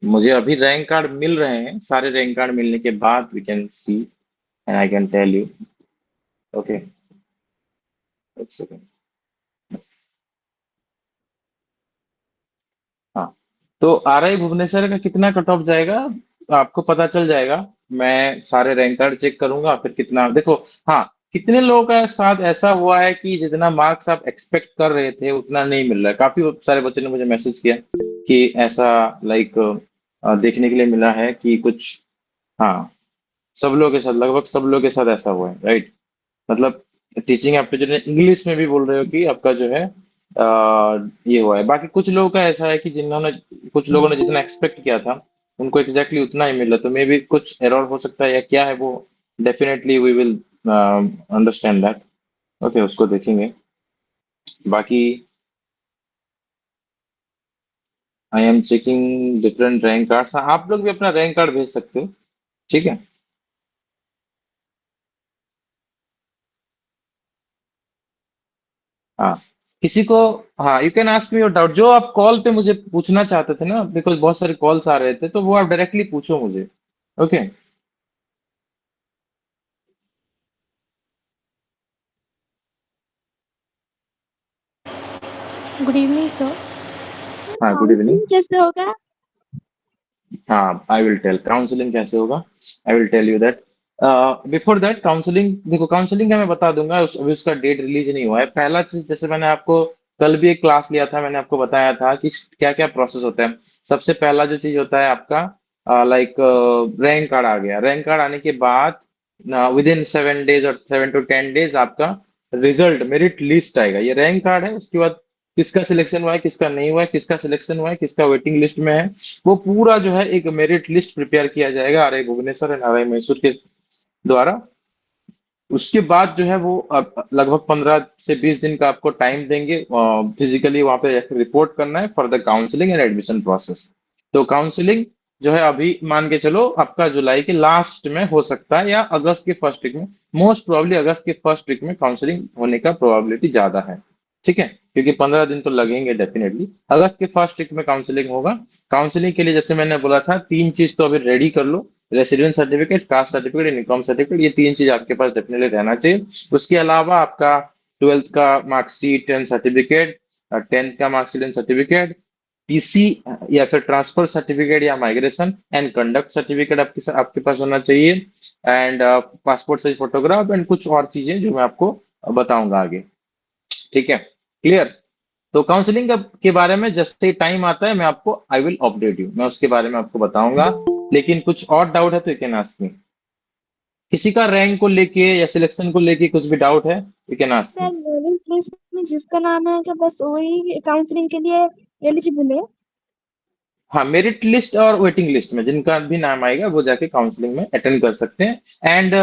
मुझे अभी rank card मिल रहे हैं, सारे रैंक कार्ड मिलने के बाद we can see and I can tell you. Okay, एक सेकेंड। हाँ, तो आरआई भुवनेश्वर का कितना कट ऑफ जाएगा आपको पता चल जाएगा। मैं सारे रैंक कार्ड चेक करूंगा, फिर कितना देखो। हाँ, कितने लोगों का साथ ऐसा हुआ है कि जितना मार्क्स आप एक्सपेक्ट कर रहे थे उतना नहीं मिल रहा है। काफी सारे बच्चों ने मुझे मैसेज किया कि ऐसा लाइक देखने के लिए मिला है कि कुछ। हाँ, सब लोगों के साथ, लगभग सब लोगों के साथ ऐसा हुआ है, राइट। मतलब टीचिंग एप्टीट्यूड इंग्लिश में भी बोल रहे हो कि आपका जो है ये हुआ है। बाकी कुछ लोगों का ऐसा है कि जिन्होंने, कुछ लोगों ने जितना एक्सपेक्ट किया था उनको एग्जैक्टली उतना ही मिला, तो मे बी कुछ एरर हो सकता है या क्या है वो। Definitely we will understand that. Okay, उसको देखेंगे। बाकी I am checking different rank cards. आप लोग भी अपना रैंक कार्ड भेज सकते हो, ठीक है। हाँ, किसी को, हाँ, you can ask me your doubt जो आप कॉल पे मुझे पूछना चाहते थे ना, बिकॉज बहुत सारे कॉल्स आ रहे थे, तो वो आप डायरेक्टली पूछो मुझे। ओके। Good evening sir. हाँ, गुड इवनिंग। काउंसलिंग कैसे होगा? हाँ, आई विल टेल काउंसलिंग कैसे होगा। I will tell you that. Before that, counselling देखो, काउंसलिंग का मैं बता दूंगा। अभी उसका डेट रिलीज नहीं हुआ है। पहला चीज, जैसे मैंने आपको कल भी एक क्लास लिया था, मैंने आपको बताया था कि क्या क्या प्रोसेस होता है। सबसे पहला जो चीज होता है आपका, लाइक रैंक कार्ड आ गया। रैंक कार्ड आने के बाद विद इन 7 डेज और 7 to 10 डेज आपका रिजल्ट, मेरिट लिस्ट आएगा। ये रैंक कार्ड है, उसके बाद किसका सिलेक्शन हुआ है, किसका नहीं हुआ है, किसका सिलेक्शन हुआ है, किसका वेटिंग लिस्ट में है, वो पूरा जो है एक मेरिट लिस्ट प्रिपेयर किया जाएगा RI Bhubaneswar and RI Mysore के द्वारा। उसके बाद जो है वो लगभग 15 से 20 दिन का आपको टाइम देंगे फिजिकली वहां पे जाकर रिपोर्ट करना है for the counselling and admission process. तो काउंसलिंग जो है अभी मान के चलो आपका जुलाई के लास्ट में हो सकता है या अगस्त के फर्स्ट वीक में। मोस्ट प्रोबेबली अगस्त के फर्स्ट वीक में काउंसलिंग होने का प्रोबेबिलिटी ज्यादा है, ठीक है। क्योंकि 15 दिन तो लगेंगे डेफिनेटली। अगस्त के फर्स्ट वीक में काउंसलिंग होगा। काउंसलिंग के लिए जैसे मैंने बोला था, तीन चीज तो अभी रेडी कर लो। Residence certificate, caste certificate, income certificate, ये तीन चीज आपके पास डेफिनेटली रहना चाहिए। उसके अलावा आपका 12th का मार्कशीट एंड सर्टिफिकेट, 10th का मार्कशीट एंड सर्टिफिकेट, पीसी या फिर ट्रांसफर सर्टिफिकेट या माइग्रेशन एंड कंडक्ट सर्टिफिकेट आपके आपके पास होना चाहिए। And passport size photograph and कुछ और चीजें जो मैं आपको बताऊंगा आगे, ठीक है। क्लियर। तो काउंसलिंग के बारे में जैसे ही टाइम आता है मैं आपको आई विल अपडेट यू, मैं उसके बारे में आपको बताऊंगा। लेकिन कुछ और डाउट है तो यू कैन आस्क मी। किसी का रैंक को लेके या सिलेक्शन को लेके कुछ भी डाउट है, you can ask sir me. Merit list में जिसका नाम है कि बस वही काउंसलिंग के लिए एलिजिबल है? हाँ, मेरिट लिस्ट और वेटिंग लिस्ट में जिनका भी नाम आएगा वो जाके काउंसलिंग में अटेंड कर सकते हैं। एंड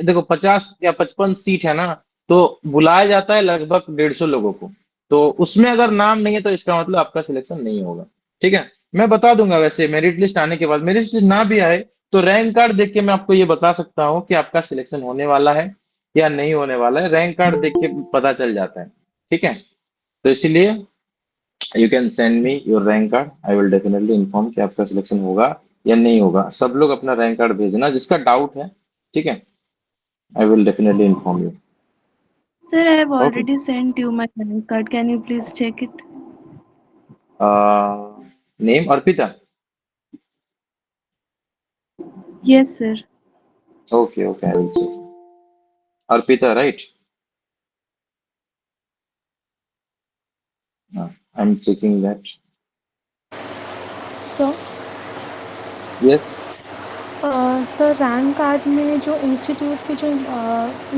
देखो 50 या 55 सीट है ना, तो बुलाया जाता है लगभग 150 लोगों को। तो उसमें अगर नाम नहीं है तो इसका मतलब आपका सिलेक्शन नहीं होगा, ठीक है। मैं बता दूंगा वैसे मेरिट लिस्ट आने के बाद। मेरिट लिस्ट ना भी आए तो रैंक कार्ड देख के मैं आपको ये बता सकता हूँ कि आपका सिलेक्शन होने वाला है या नहीं होने वाला है। रैंक कार्ड देख के पता चल जाता है, ठीक है। तो इसीलिए you can send me your rank card, I will definitely inform कि आपका सिलेक्शन होगा या नहीं होगा। सब लोग अपना रैंक कार्ड भेजना जिसका डाउट है, ठीक है। I will definitely inform you. Sir, I have okay. already sent you my bank card. Can you please check it? Name Arpita. Yes, sir. Okay okay, I will check. Arpita, right. I am checking that. Sir, yes. Sir rank card में जो institute के जो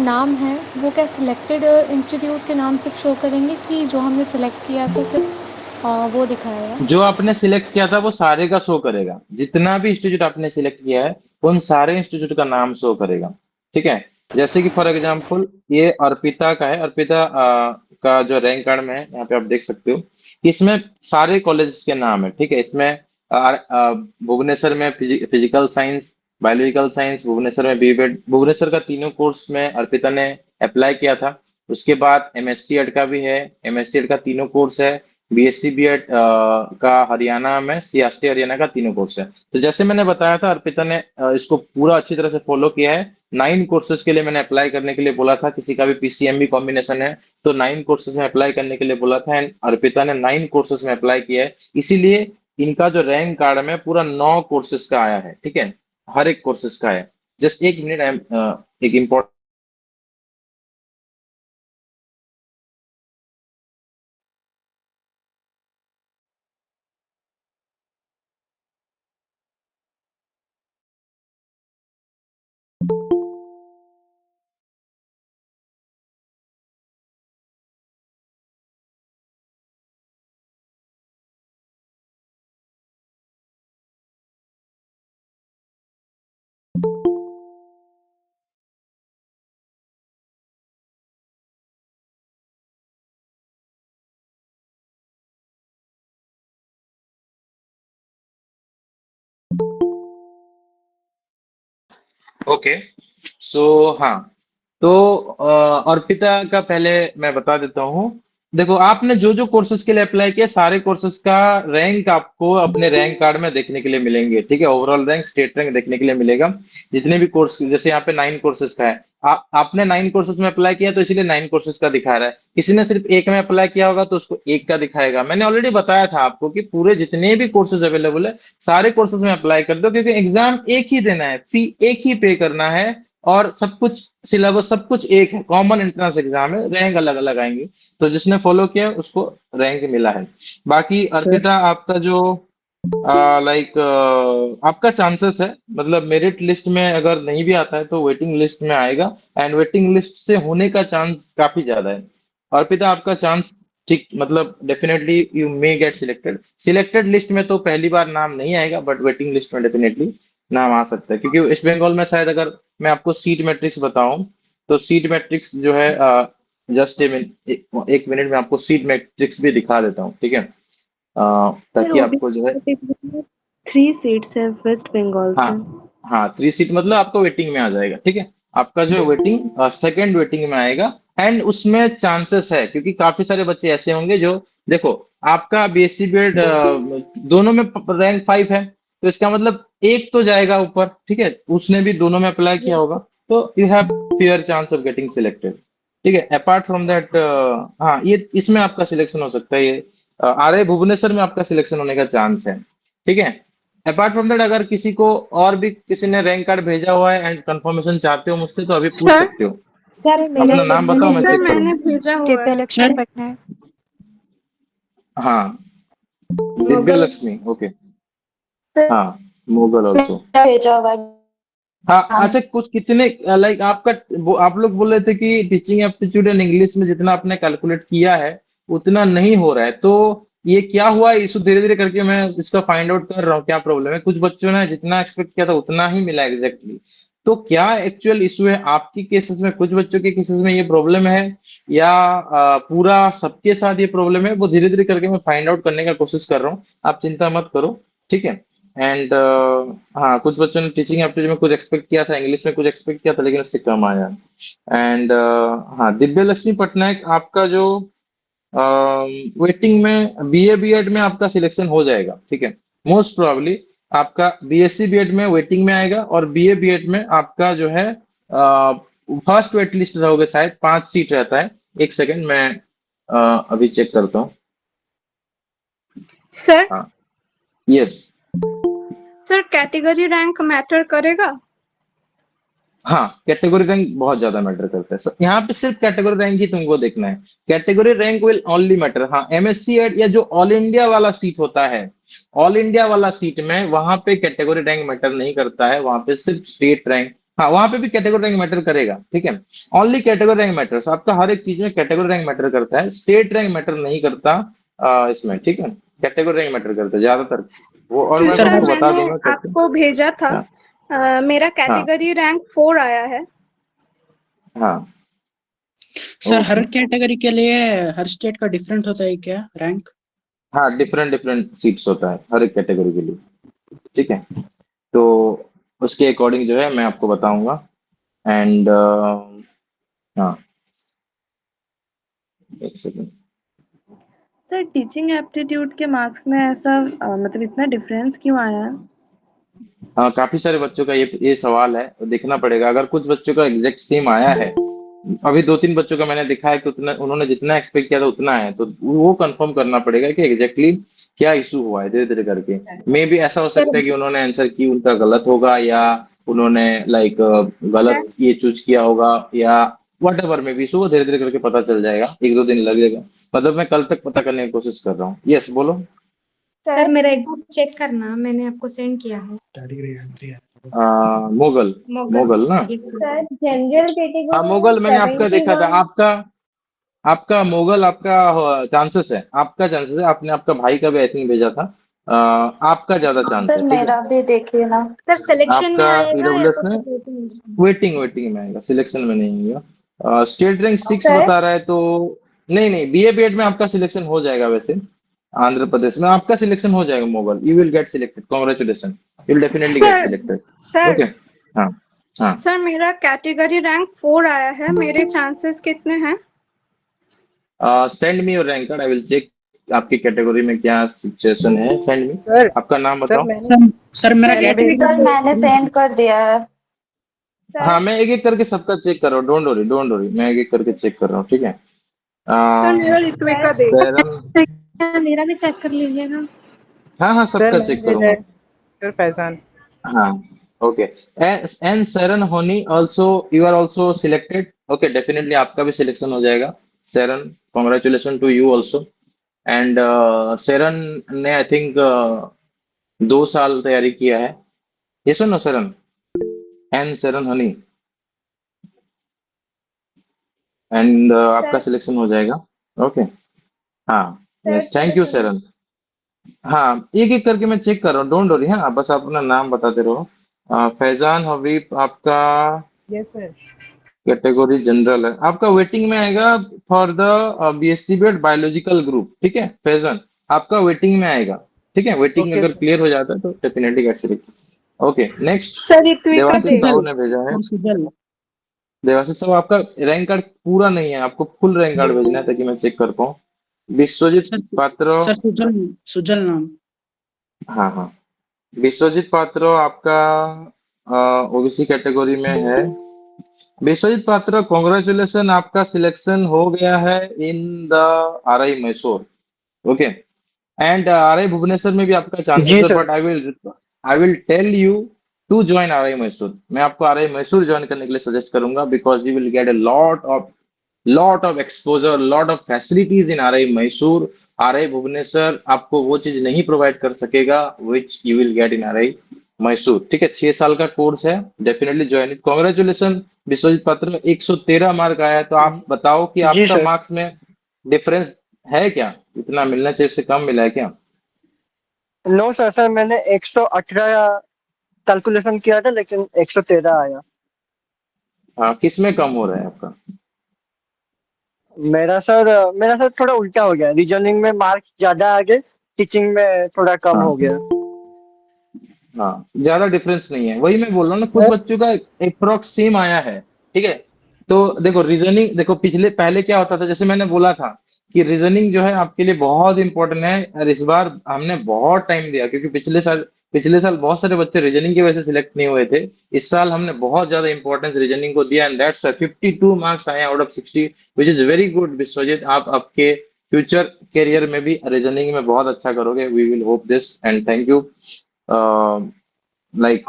नाम है वो क्या selected institute के नाम पे शो करेंगे कि जो हमने सिलेक्ट किया था सिर्फ वो दिखाएगा? जो आपने सिलेक्ट किया था वो सारे का शो करेगा। जितना भी इंस्टीट्यूट आपने सिलेक्ट किया है उन सारे इंस्टीट्यूट का नाम शो करेगा, ठीक है। जैसे कि फॉर एग्जांपल ये अर्पिता का है। अर्पिता का जो रैंक कार्ड में है यहाँ पे आप देख सकते हो कि इसमें सारे कॉलेज के नाम है, ठीक है। इसमें भुवनेश्वर में physical science, biological science, Bhubaneswar में बीएड, भुवनेश्वर का तीनों कोर्स में अर्पिता ने अप्लाई किया था। उसके बाद एमएससी एड का भी है, एमएससी एड का तीनों कोर्स है। बीएससी बीएड का हरियाणा में, सीएसटी हरियाणा का तीनों कोर्स है। तो जैसे मैंने बताया था, अर्पिता ने इसको पूरा अच्छी तरह से फॉलो किया है। 9 कोर्सेज के लिए मैंने अप्लाई करने के लिए बोला था, किसी का भी पीसीएमबी कॉम्बिनेशन है तो 9 कोर्सेज में अप्लाई करने के लिए बोला था, एंड अर्पिता ने 9 कोर्सेज में अप्लाई किया है। इसीलिए इनका जो रैंक कार्ड में पूरा 9 कोर्सेज का आया है, ठीक है, हर एक कोर्सेज का है। जस्ट एक मिनट, एक इम्पोर्टेंट। ओके, सो हाँ, तो अर्पिता का पहले मैं बता देता हूँ। देखो, आपने जो जो कोर्सेज के लिए अप्लाई किया, सारे कोर्सेज का रैंक आपको अपने रैंक कार्ड में देखने के लिए मिलेंगे, ठीक है, ओवरऑल रैंक, स्टेट रैंक देखने के लिए मिलेगा। जितने भी कोर्स, जैसे यहाँ पे 9 कोर्सेज का है, आपने 9 कोर्सेज में अप्लाई किया तो इसीलिए 9 कोर्सेज का दिखा रहा है। किसी ने सिर्फ एक में अप्लाई किया होगा तो उसको एक का दिखाएगा। मैंने ऑलरेडी बताया था आपको कि पूरे जितने भी कोर्सेज अवेलेबल है, सारे कोर्सेज में अप्लाई कर दो, क्योंकि एग्जाम एक ही देना है, फी एक ही पे करना है, और सब कुछ, सिलेबस सब कुछ एक है, कॉमन एंट्रेंस एग्जाम है, रैंक अलग अलग आएंगी। तो जिसने फॉलो किया उसको रैंक मिला है। बाकी सर अर्पिता, आपका जो लाइक आपका चांसेस है, मतलब मेरिट लिस्ट में अगर नहीं भी आता है तो वेटिंग लिस्ट में आएगा, एंड वेटिंग लिस्ट से होने का चांस काफी ज्यादा है। अर्पिता, आपका चांस ठीक, मतलब definitely you may get selected. Selected list में तो पहली बार नाम नहीं आएगा, बट वेटिंग लिस्ट में डेफिनेटली नाम आ सकता है, क्योंकि वेस्ट बंगाल में शायद, अगर मैं आपको सीट मैट्रिक्स बताऊं, तो सीट मैट्रिक्स जो है, जस्ट ए मिनट, एक मिनट में आपको सीट मैट्रिक्स भी दिखा देता हूँ, ठीक है, सर ताकि आपको जो है, ओबीसी में 3 सीट्स है वेस्ट बंगाल हाँ, से। हाँ, 3 सीट मतलब आपका वेटिंग में आ जाएगा, ठीक है। आपका जो वेटिंग, सेकंड वेटिंग में आएगा, एंड उसमें चांसेस है, क्योंकि काफी सारे बच्चे ऐसे होंगे जो, देखो, आपका बीएससी बीएड दोनों में रैंक 5 है, तो इसका मतलब एक तो जाएगा ऊपर, ठीक है, उसने भी दोनों में अप्लाई किया होगा, तो you have fair chance of getting selected, ठीक है। अपार्ट फ्रॉम दैट, हाँ, ये इसमें आपका सिलेक्शन हो सकता है, ये आर भुवनेश्वर में आपका सिलेक्शन होने का चांस है, ठीक है। अपार्ट फ्रॉम दैट, अगर किसी को और भी किसी ने रैंक कार्ड भेजा हुआ है एंड कंफर्मेशन चाहते हो मुझसे, तो अभी पूछ सर सकते हो। सर मेरा अपना नाम बताओ, मैं मैंने चेक बस करूँ। भेजा हुआ दिव्या है। लक्ष्मी सर पटनायक हाँ, दिव्य मुगल लक्ष्मी, ओके, से हाँ, मुगल ऑल्सो। भेजा हुआ है। हाँ, हाँ, अच्छा, कुछ कितने, लाइक आपका, आप लोग बोल रहे थे कि टीचिंग एप्टीट्यूड एंड इंग्लिश में जितना आपने कैलकुलेट किया है उतना नहीं हो रहा है, तो ये क्या हुआ है इशू? धीरे धीरे करके मैं इसका फाइंड आउट कर रहा हूँ क्या प्रॉब्लम है। कुछ बच्चों ने जितना एक्सपेक्ट किया था उतना ही मिला एग्जैक्टली, तो क्या एक्चुअल इशू है आपकी केसेस में, कुछ बच्चों के केसेस में ये प्रॉब्लम है, या पूरा सबके साथ ये प्रॉब्लम है? वो धीरे धीरे करके मैं फाइंड आउट करने का कोशिश कर रहा हूँ, आप चिंता मत करो, ठीक है। एंड हाँ, कुछ बच्चों ने टीचिंग एप्टीट्यूड में कुछ एक्सपेक्ट किया था, इंग्लिश में कुछ एक्सपेक्ट किया था, लेकिन उससे कम आया। एंड हाँ, दिव्य लक्ष्मी पटनायक, आपका जो वेटिंग में बीए बीएड में आपका सिलेक्शन हो जाएगा, ठीक है, मोस्ट प्रोबेबली आपका बीएससी बीएड में वेटिंग में आएगा, और बीए बीएड में आपका जो है फर्स्ट वेट लिस्ट रहोगे, शायद 5 सीट रहता है। एक सेकंड, मैं अभी चेक करता हूँ। सर हाँ, yes, sir category rank matter करेगा। हाँ, कैटेगरी रैंक बहुत ज्यादा मैटर करता है। यहाँ पे सिर्फ कैटेगरी रैंक ही तुमको देखना है, category rank will only matter. हाँ, एमएससी एड या जो ऑल इंडिया वाला सीट होता है, ऑल इंडिया वाला सीट में वहां पे कैटेगरी रैंक मैटर नहीं करता है, वहां पे सिर्फ स्टेट रैंक, हाँ, वहां पे भी कैटेगरी रैंक मैटर करेगा, ठीक है। ओनली कैटेगरी रैंक मैटर्स, आपका हर एक चीज में कैटेगरी रैंक मैटर करता है, स्टेट रैंक मैटर नहीं करता इसमें, ठीक है। कैटेगरी रैंक मैटर करता है ज्यादातर, वो और मैं सर सर तुमको हर बता मैंने दूंगा कैसे। आपको भेजा था। हाँ, मेरा हाँ, कैटेगरी रैंक 4 आया है। हाँ, सर हर ओके, कैटेगरी के लिए हर स्टेट का डिफरेंट होता है क्या रैंक? हाँ, डिफरेंट डिफरेंट सीट्स होता है हर एक कैटेगरी के लिए, ठीक है। तो उसके अकॉर्डिंग जो है मैं आपको बताऊंगा। एंड हाँ, एक सेकंड, सर टीचिंग एप्टीट्यूड के मार्क्स में ऐसा मतलब इतना डिफरेंस क्यों आया है? हाँ, काफी सारे बच्चों का ये सवाल है, तो देखना पड़ेगा। अगर कुछ बच्चों का एग्जैक्ट सेम आया है, अभी 2-3 बच्चों का मैंने देखा है कि उतना उन्होंने जितना एक्सपेक्ट किया था उतना है, तो वो कंफर्म करना पड़ेगा कि एग्जैक्टली क्या इशू हुआ है धीरे धीरे करके। मे भी ऐसा हो सर सकता है कि उन्होंने आंसर की उनका गलत होगा, या उन्होंने लाइक सर गलत ये चूज किया होगा, या वट एवर में भी इशू, वो धीरे धीरे करके पता चल जाएगा, 1-2 दिन लगेगा। मतलब मैं कल तक पता करने की कोशिश कर रहा हूँ। यस, बोलो। सर मेरा एक बार चेक करना, मैंने आपको सेंड किया है। मोगल। मोगल। मोगल ना? Yes sir. सर जनरल हाँ, कैटेगरी में मोगल मैंने आपका देखा था। 71। आपका आपका मोगल, आपका चांसेस है, आपका चांसेस है। आपने आपका भाई का भी आई थिंक भेजा था। आपका ज्यादा चांस सर है, ठीक है। मेरा भी देखिए ना। सर सिलेक्शन में आपका आएगा या ईडब्ल्यूएस तो में फिर वेटिंग लिस्ट में? वेटिंग वेटिंग में आएगा, सिलेक्शन में नहीं आएगा। स्टेट रैंक 6 सर बता रहा है तो नहीं नहीं, बीए बीएड में आपका सिलेक्शन हो जाएगा वैसे। आंध्र प्रदेश में आपका सिलेक्शन हो जाएगा मोगल, you will get selected, congratulation, you will definitely get sir selected. Sir okay. हाँ हाँ। सर मेरा कैटेगरी रैंक 4 आया है, मेरे चांसेस कितने हैं? Send me your rank card, I will check आपकी कैटेगरी में क्या सिचुएशन है। Send me. सर आपका नाम सर बताओ। मैंने सर मेरा सर मैंने एक भी मिनट। सर मैंने सेंड कर दिया है। हाँ, सर मैं एक एक करके सबका चेक कर रहा हूँ, डोंट वरी डोंट वरी, मैं एक एक करके चेक कर रहा हूँ, ठीक है। सर मेरा सर ऋत्विका दे। सैरन। मेरा भी चेक कर लीजिएगा। हाँ हाँ, सर सबका मैंने चेक भेजा करूंगा। है सर फैजान। हाँ, ओके। एंड सैरन होनी also, you are also selected. Okay, definitely आपका भी सिलेक्शन हो जाएगा। Sairan, congratulation to you also. And Sairan ने आई थिंक 2 साल तैयारी किया है। ये सुनो सैरन, एंड सैरन हनी, एंड आपका सर सिलेक्शन हो जाएगा। ओके। हाँ। Sir yes, thank you selection. सैरन। हाँ, एक एक करके मैं चेक कर रहा हूँ, डोंट वरी। हाँ, बस आप अपना नाम बताते रहो। फैजान हबीब, आपका यस सर। कैटेगरी जनरल है, आपका वेटिंग में आएगा for the BSc BEd biological group, ठीक है फैजान, आपका वेटिंग में आएगा। ठीक है, वेटिंग ओके अगर सर। क्लियर हो जाता है तो definitely get select. Okay, next. Sir Ritvika sir Debashish De. Sahu Sujal, ने भेजा है। सर सुजल। देवाशीष साहू, आपका रैंक कार्ड पूरा नहीं है, आपको फुल रैंक कार्ड भेजना है ताकि मैं चेक कर पाऊँ। विश्वजीत सर पात्र। सर सुजल, सुजल नाम। हाँ हाँ, विश्वजीत पात्र आपका ओबीसी कैटेगरी में है। विश्वजीत पात्र, कॉन्ग्रेचुलेशन, आपका सिलेक्शन हो गया है in the RI Mysore. Okay. And RI Bhubaneswar में भी आपका चांसेस जी है, sir. But I will tell you to join RI Mysore. मैं आपको आरआई मैसूर ज्वाइन करने के लिए सजेस्ट करूंगा, because you will get a lot of exposure, lot of facilities in RI Mysore. RI Bhubaneswar आपको वो चीज नहीं प्रोवाइड कर सकेगा which you will get in RI Mysore. ठीक है, 6 साल का कोर्स है, definitely join it. Congratulation Vishwajit Patra, 113 mark आया है, तो आप बताओ कि जी आपका सर। मार्क्स में डिफरेंस है क्या? इतना मिलना चाहिए, उससे कम मिला है क्या? नो सर, सर मैंने 118 कैलकुलेशन किया था लेकिन 113 आया। हाँ, किस में कम हो रहा है आपका? मेरा सर थोड़ा उल्टा हो गया, रीजनिंग में मार्क्स ज्यादा आ गए, टीचिंग में थोड़ा कम हाँ हो गया। हाँ, ज्यादा डिफरेंस नहीं है, वही मैं बोल रहा हूँ ना, कुछ सर बच्चों का अप्रोक्स सेम आया है। ठीक है, तो देखो रीजनिंग, देखो पहले क्या होता था, जैसे मैंने बोला था कि रीजनिंग जो है आपके लिए बहुत इंपॉर्टेंट है, और इस बार हमने बहुत टाइम दिया, क्योंकि पिछले साल बहुत सारे बच्चे रीजनिंग की वजह से सिलेक्ट नहीं हुए थे। इस साल हमने बहुत ज्यादा इंपॉर्टेंस रीजनिंग को दिया, एंड दैट्स 52 मार्क्स आए out of 60, which is very good Vishwajit. आप आपके फ्यूचर करियर में भी रीजनिंग में बहुत अच्छा करोगे, we will hope this, and thank you like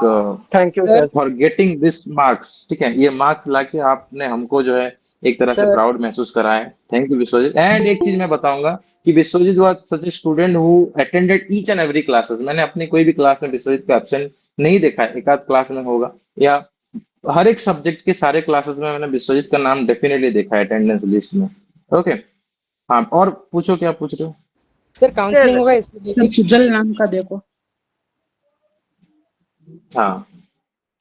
thank you sir sir. For getting this marks. ठीक है, ये मार्क्स लाके आपने हमको जो है एक तरह से सर प्राउड महसूस कराया है। Thank you Vishwajeet. एंड एक चीज मैं बताऊंगा कि Vishwajit was such a student who attended each and every classes. मैंने अपनी कोई भी क्लास में विश्वजीत का एब्सेंट नहीं देखा है, एक आध क्लास में होगा, या हर एक सब्जेक्ट के सारे क्लासेस में मैंने विश्वजीत का नाम डेफिनेटली देखा है अटेंडेंस लिस्ट में। ओके। हाँ, और पूछो, क्या पूछ रहे हो? सर काउंसलिंग होगा इसके सर लिए? सुजल नाम का देखो। हाँ,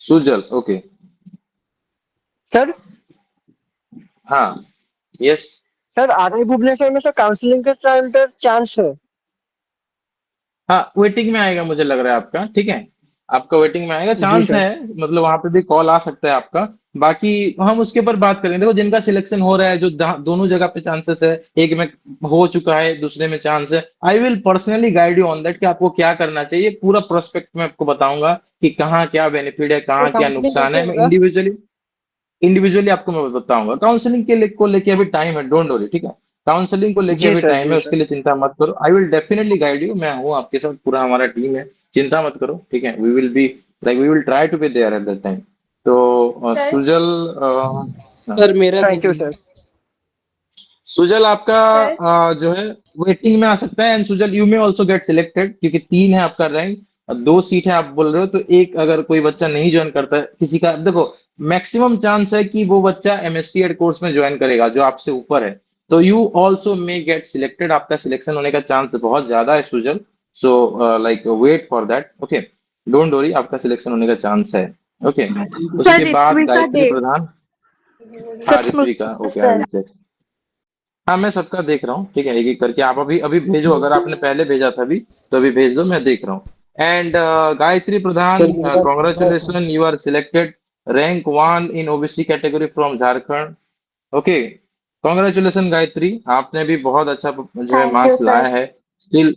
सुजल, ओके। सर हाँ, यस। सर आरआई भुवनेश्वर में सर काउंसलिंग के टाइम पर चांस है? हाँ, वेटिंग में आएगा मुझे लग रहा है आपका, ठीक है। आपका वेटिंग में आएगा, जी चांस सर। है, मतलब वहां पे भी कॉल आ सकता है आपका। बाकी हम उसके ऊपर बात करेंगे। देखो जिनका सिलेक्शन हो रहा है, जो दोनों जगह पे चांसेस है, एक में हो चुका है, दूसरे में चांस है, I will personally guide you on that कि आपको क्या करना चाहिए। पूरा प्रोस्पेक्ट में आपको बताऊंगा कि कहाँ क्या बेनिफिट है, तो कहाँ क्या काउंसलिंग नुकसान कैसे है। मैं होगा? इंडिविजुअली आपको मैं बताऊंगा। काउंसलिंग को लेके अभी टाइम है, डोंट वरी, ठीक है। काउंसलिंग को लेके जी अभी सर। टाइम जी है, सर। उसके लिए चिंता मत करो। I will definitely guide you, मैं हूँ आपके साथ, पूरा हमारा टीम है, चिंता मत करो, ठीक है। We will try to be there at that time. तो सर सुजल, हाँ, सर मेरा थैंक यू दीजिए। सर। सुजल आपका सर जो है वेटिंग में आ सकता है। And Sujal, you may also get selected, क्योंकि 3 है आपका रैंक, 2 सीट है आप बोल रहे हो, तो एक अगर कोई बच्चा नहीं ज्वाइन करता है, किसी का, देखो मैक्सिमम चांस है कि वो बच्चा एमएससी एड कोर्स में ज्वाइन करेगा जो आपसे ऊपर है। तो you also may get selected, आपका सिलेक्शन होने का चांस बहुत ज्यादा है Sujal. So like wait for that, okay, don't worry, आपका सिलेक्शन होने का चांस है। ओके, थैंक यू सर उसके बाद ऋत्विका गायत्री डे, प्रधान। सर हाँ, Ritwika, okay, I sir. Will check. हाँ, मैं सबका देख रहा हूँ, ठीक है, एक एक करके। आप अभी अभी भेजो, अगर आपने पहले भेजा था अभी, तो अभी भेज दो, मैं देख रहा हूँ। एंड गायत्री प्रधान, सर मेरा सीधा sir. Congratulation, you are selected, rank 1 in OBC category from Jharkhand. Okay, congratulation Gayatri, आपने भी बहुत अच्छा जो है थैंक यू मार्क्स लाया सर। है। Still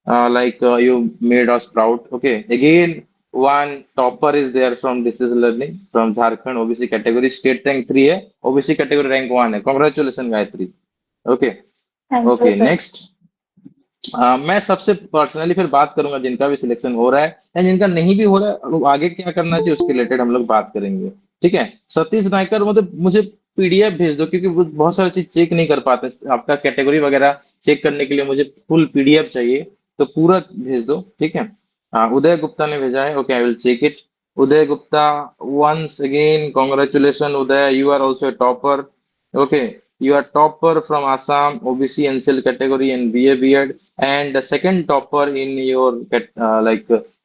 like you made us proud. Okay, again one topper is there from this is learning from Jharkhand, OBC category, state rank 3 है, OBC category rank 1 है। Congratulations Gayatri. Okay, thank you okay, sir. Next. मैं सबसे personally फिर बात करूंगा जिनका भी selection हो रहा है या जिनका नहीं भी हो रहा है, वो आगे क्या करना चाहिए उसके रिलेटेड हम लोग बात करेंगे, ठीक है। सतीश नायकर, मतलब मुझे पीडीएफ भेज दो, क्योंकि वो बहुत सारी चीज चेक नहीं कर पाते, आपका कैटेगरी वगैरह चेक करने के लिए मुझे फुल पीडीएफ चाहिए, तो पूरा भेज दो, ठीक है। उदय गुप्ता ने भेजा है, okay, I will check it. Uday Gupta, once again congratulation Uday, you are also topper. Okay, you are topper from Assam, OBC NCL category in BA B.Ed, and the second topper in your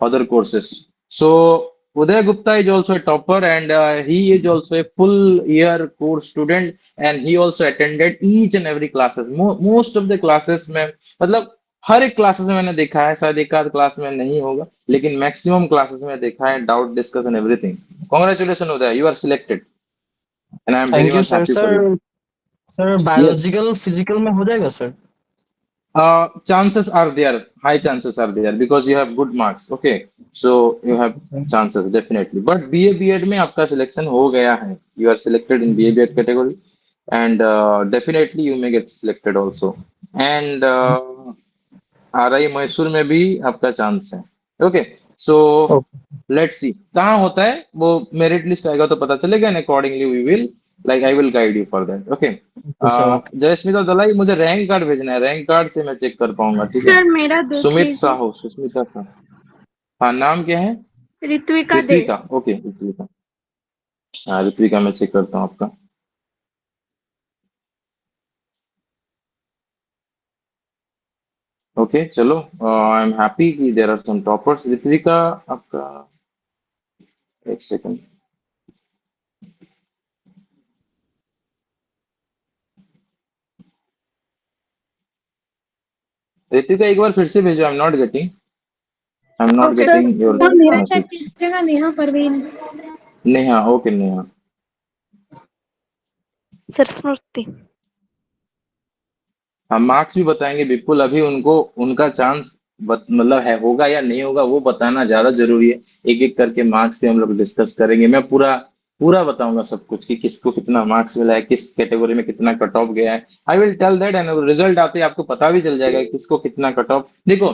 other courses. So Uday Gupta is also a topper, and he is also a full year course student, and he also attended each and every classes. Most of the classes में, मतलब हर एक classes में मैंने देखा है, शायद एक आध क्लास में नहीं होगा, लेकिन मैक्सिमम क्लासेस में देखा है, doubt discussion everything. Congratulation Uday, you are selected, and I am very thank you much sir. Happy for you. Sir sir Yes, biological physical में हो जाएगा sir? chances are there, high chances are there because you have good marks. Okay, so you have chances definitely. But BA B.Ed में आपका selection हो गया है. You are selected in BA B.Ed category, and definitely you may get selected also. And RI Mysore में भी आपका chance है। Okay, so let's see कहाँ होता है वो, मेरिट लिस्ट आएगा तो पता चलेगा, and accordingly we will, like I will guide you for that. Okay, okay sir. Okay Jayasmita Dalai, मुझे रैंक कार्ड भेजना है, रैंक कार्ड से मैं चेक कर पाऊंगा, ठीक है। सर मेरा देख सुमित लीजिए, साहू, सुस्मिता साहू, हाँ, नाम क्या है? ऋत्विका दे। ऋत्विका, ओके, ऋत्विका। हाँ, ऋत्विका, मैं चेक करता हूँ आपका। ओके, चलो, आई एम हैप्पी कि there are some toppers. Ritvika, आपका एक सेकंड। ऋतिका, एक बार फिर से भेजो, I am not okay sir getting your मेरा चेक मैसेज। कीजिएगा, नेहा परवीन। नेहा, ओके, नेहा। सर स्मृति। हम मार्क्स भी बताएंगे बिल्कुल, अभी उनको उनका चांस मतलब है, होगा या नहीं होगा वो बताना ज्यादा जरूरी है। एक एक करके मार्क्स पे हम लोग डिस्कस करेंगे, मैं पूरा पूरा बताऊंगा सब कुछ कि किसको कितना मार्क्स मिला है, किस कैटेगरी में कितना कट ऑफ गया है। I will tell that, and result आते ही आपको पता भी चल जाएगा कि किसको कितना कट ऑफ। देखो,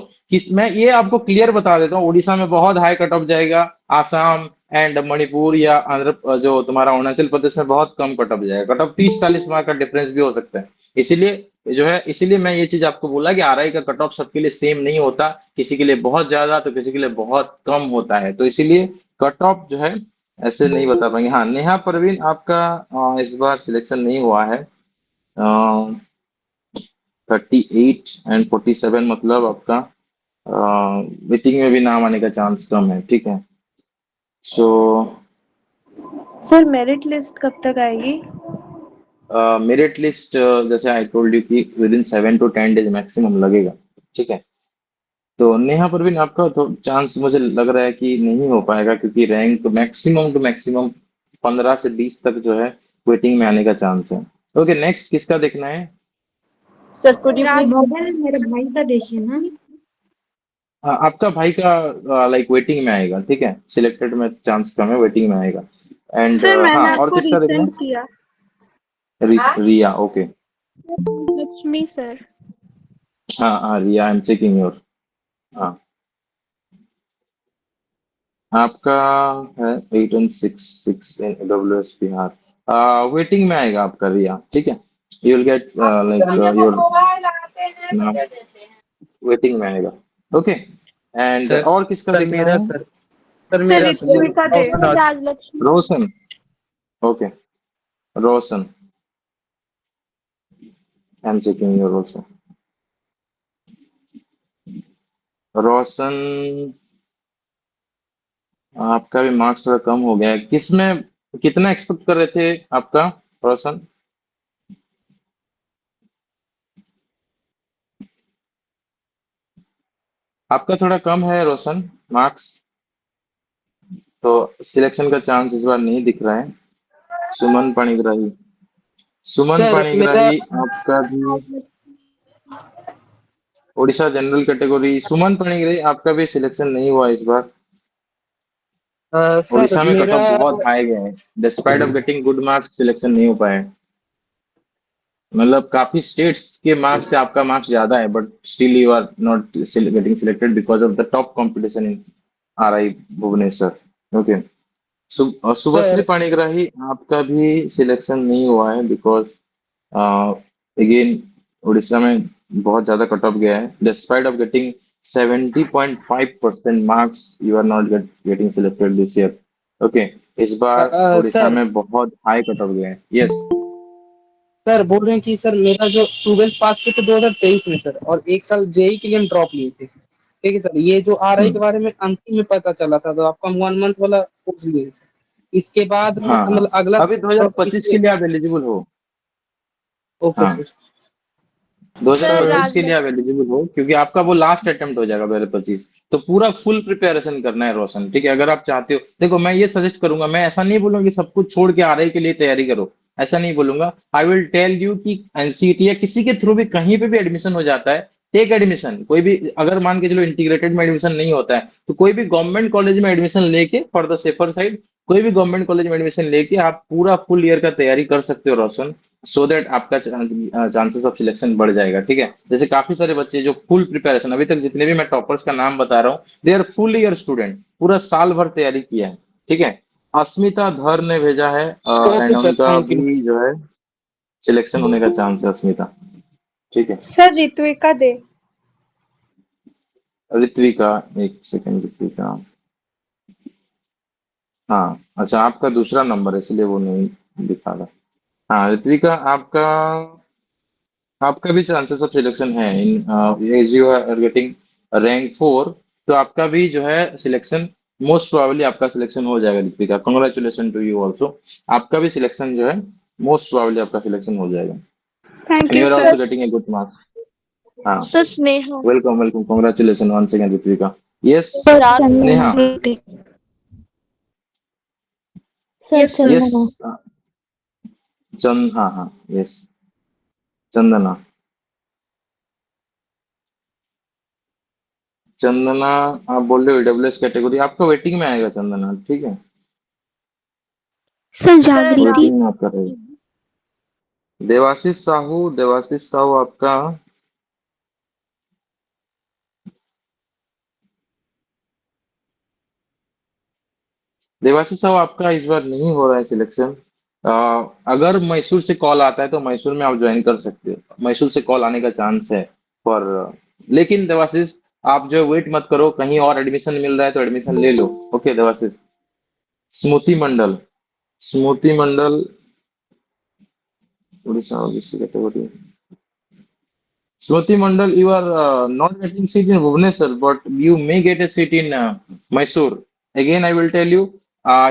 मैं ये आपको क्लियर बता देता हूँ, उड़ीसा में बहुत हाई कट ऑफ जाएगा, आसाम एंड मणिपुर या आंध्र, जो तुम्हारा अरुणाचल प्रदेश में बहुत कम कट ऑफ जाएगा। कट ऑफ 30-40 मार्क का डिफरेंस भी हो सकता है। इसीलिए मैं ये चीज आपको बोला कि आरआई का कट ऑफ सबके लिए सेम नहीं होता, किसी के लिए बहुत ज्यादा तो किसी के लिए बहुत कम होता है, तो इसीलिए कट ऑफ जो है ऐसे नहीं बता पाएंगे। हाँ, नेहा परवीन, आपका इस बार सिलेक्शन नहीं हुआ है। 38 एंड 47, मतलब आपका मीटिंग में भी नाम आने का चांस कम है, ठीक है। सो सर मेरिट लिस्ट कब तक आएगी? मेरिट लिस्ट, जैसे आई टोल्ड यू कि with in 7 to 10 days maximum लगेगा, ठीक है। तो नेहा परवीन आपका तो चांस मुझे लग रहा है कि नहीं हो पाएगा, क्योंकि रैंक मैक्सिमम टू मैक्सिमम 15 से 20 तक जो है वेटिंग में आने का चांस है। ओके, नेक्स्ट किसका देखना है? Sir, could you please? Model मेरे भाई का देखिए ना। हाँ, आपका भाई का लाइक वेटिंग में आएगा, ठीक है, सिलेक्टेड में चांस कम है, वेटिंग में आएगा। एंड सर हाँ, मैंने और आपको किसका देखना रिसेंड है? किया। रिया, ओके। लक्ष्मी सर। हाँ हाँ, रिया, आई एम चेकिंग योर। हाँ, आपका है 816 इन AWS बिहार, वेटिंग में आएगा आपका रिया, ठीक है। You will get like your नाम वेटिंग में आएगा। ओके, एंड सर और किसका सर देखना मेरा है? सर सर सर मेरा sir Ritvika De. Roshan Raj. Rajlakshmi. Roshan, okay, Roshan, I am checking your Roshan. Roshan, आपका भी मार्क्स थोड़ा कम हो गया है। किसमें कितना एक्सपेक्ट कर रहे थे आपका, रोशन? आपका थोड़ा कम है रोशन मार्क्स, तो सिलेक्शन का चांस इस बार नहीं दिख रहा है। सुमन पाणिग्राही, सुमन सर मेरा पाणिग्राही आपका भी उड़ीसा जनरल कैटेगरी। सुमन पाणिग्राही आपका भी सिलेक्शन नहीं हुआ इस बार। सर उड़ीसा में कट मेरा ऑफ बहुत हाई गए हैं, despite of getting good marks selection नहीं हो पाए। मतलब काफी स्टेट्स के मार्क्स से आपका मार्क्स ज्यादा है, but still you are not getting selected because of the top competition in RI Bhubaneswar. Okay, Subhashree sir Panigrahi आपका भी सिलेक्शन नहीं हुआ है बिकॉज अगेन उड़ीसा में बहुत ज्यादा कट ऑफ गया है। Despite of getting 70.5% marks, you are not getting selected this year. Okay, इस बार उड़ीसा सर में बहुत हाई कट ऑफ गया है। यस, सर बोल रहे हैं कि सर मेरा जो 12th पास किया था 2023 में सर, और एक साल जेई के लिए हम ड्रॉप लिए थे। ठीक है सर, ये जो RI के बारे में अंतिम में पता चला था, तो आपका 1 मंथ वाला पूछ लिए सर। इसके बाद में हाँ हाँ, मतलब अगला अभी 2025 के इसलिए। लिए आप एलिजिबल हो। ओके हाँ, सर। सर 2025 के लिए आप राजलक्ष्मी। एलिजिबल हो, क्योंकि आपका वो लास्ट अटेम्प्ट हो जाएगा 2025। तो पूरा फुल प्रिपरेशन करना है रोशन, ठीक है। अगर आप चाहते हो, देखो मैं ये सजेस्ट करूंगा, मैं ऐसा नहीं बोलूंगा कि सब कुछ छोड़ के RI के लिए तैयारी करो, ऐसा नहीं बोलूंगा। आई विल टेल यू कि NCT या किसी के थ्रू भी कहीं पे भी एडमिशन हो जाता है, टेक एडमिशन। कोई भी अगर मान के चलो इंटीग्रेटेड में एडमिशन नहीं होता है, तो कोई भी गवर्नमेंट कॉलेज में एडमिशन लेके फॉर द सेफर साइड, कोई भी गवर्नमेंट कॉलेज में एडमिशन लेके आप पूरा फुल ईयर का तैयारी कर सकते हो रोशन, सो दैट आपका चांसेस ऑफ सिलेक्शन बढ़ जाएगा, ठीक है। जैसे काफी सारे बच्चे जो फुल प्रिपरेशन, अभी तक जितने भी मैं टॉपर्स का नाम बता रहा हूँ, they are full year student, पूरा साल भर तैयारी किया है, ठीक है। अस्मिता धर ने भेजा है, एंड ओके सर, उनका थैंक यू। भी जो है सिलेक्शन होने का चांस है, अस्मिता, ठीक है। सर ऋत्विका दे। ऋत्विका, एक सेकंड, ऋत्विका, हाँ अच्छा, आपका दूसरा नंबर है इसलिए वो नहीं दिखा रहा। हाँ ऋत्विका, आपका आपका भी चांसेस ऑफ सिलेक्शन है in as you are getting rank 4, तो आपका भी जो है सिलेक्शन मोस्ट प्रोबेबली आपका सिलेक्शन हो जाएगा Deepika, congratulation to you also. आपका भी सिलेक्शन जो है मोस्ट प्रोबेबली आपका सिलेक्शन हो जाएगा, thank and you you are sir. Also getting a good marks. हाँ, Sir, Sneha. Welcome welcome, congratulation once again Deepika. Yes, Sir, Sneha, yes sir. Yes, हाँ हाँ, यस, चंदना, चंदना, आप बोल रहे हो AWS कैटेगरी, आपका वेटिंग में आएगा चंदना, ठीक है, सर जागृति। वेटिंग में आपका रहेगा। देवाशीष साहू, देवाशीष साहू आपका देवाशीष साहू आपका इस बार नहीं हो रहा है सिलेक्शन। अगर मैसूर से कॉल आता है तो मैसूर में आप ज्वाइन कर सकते हो, मैसूर से कॉल आने का चांस है, पर लेकिन देवाशीष आप जो वेट मत करो, कहीं और एडमिशन मिल रहा है तो एडमिशन ले लो। Okay Debashish. Smriti Mandal, Smriti Mandal, Orissa OBC category. Smriti Mandal, you are not getting seat in Bhubaneswar, but you may get a seat in Mysore. Again, I will tell you,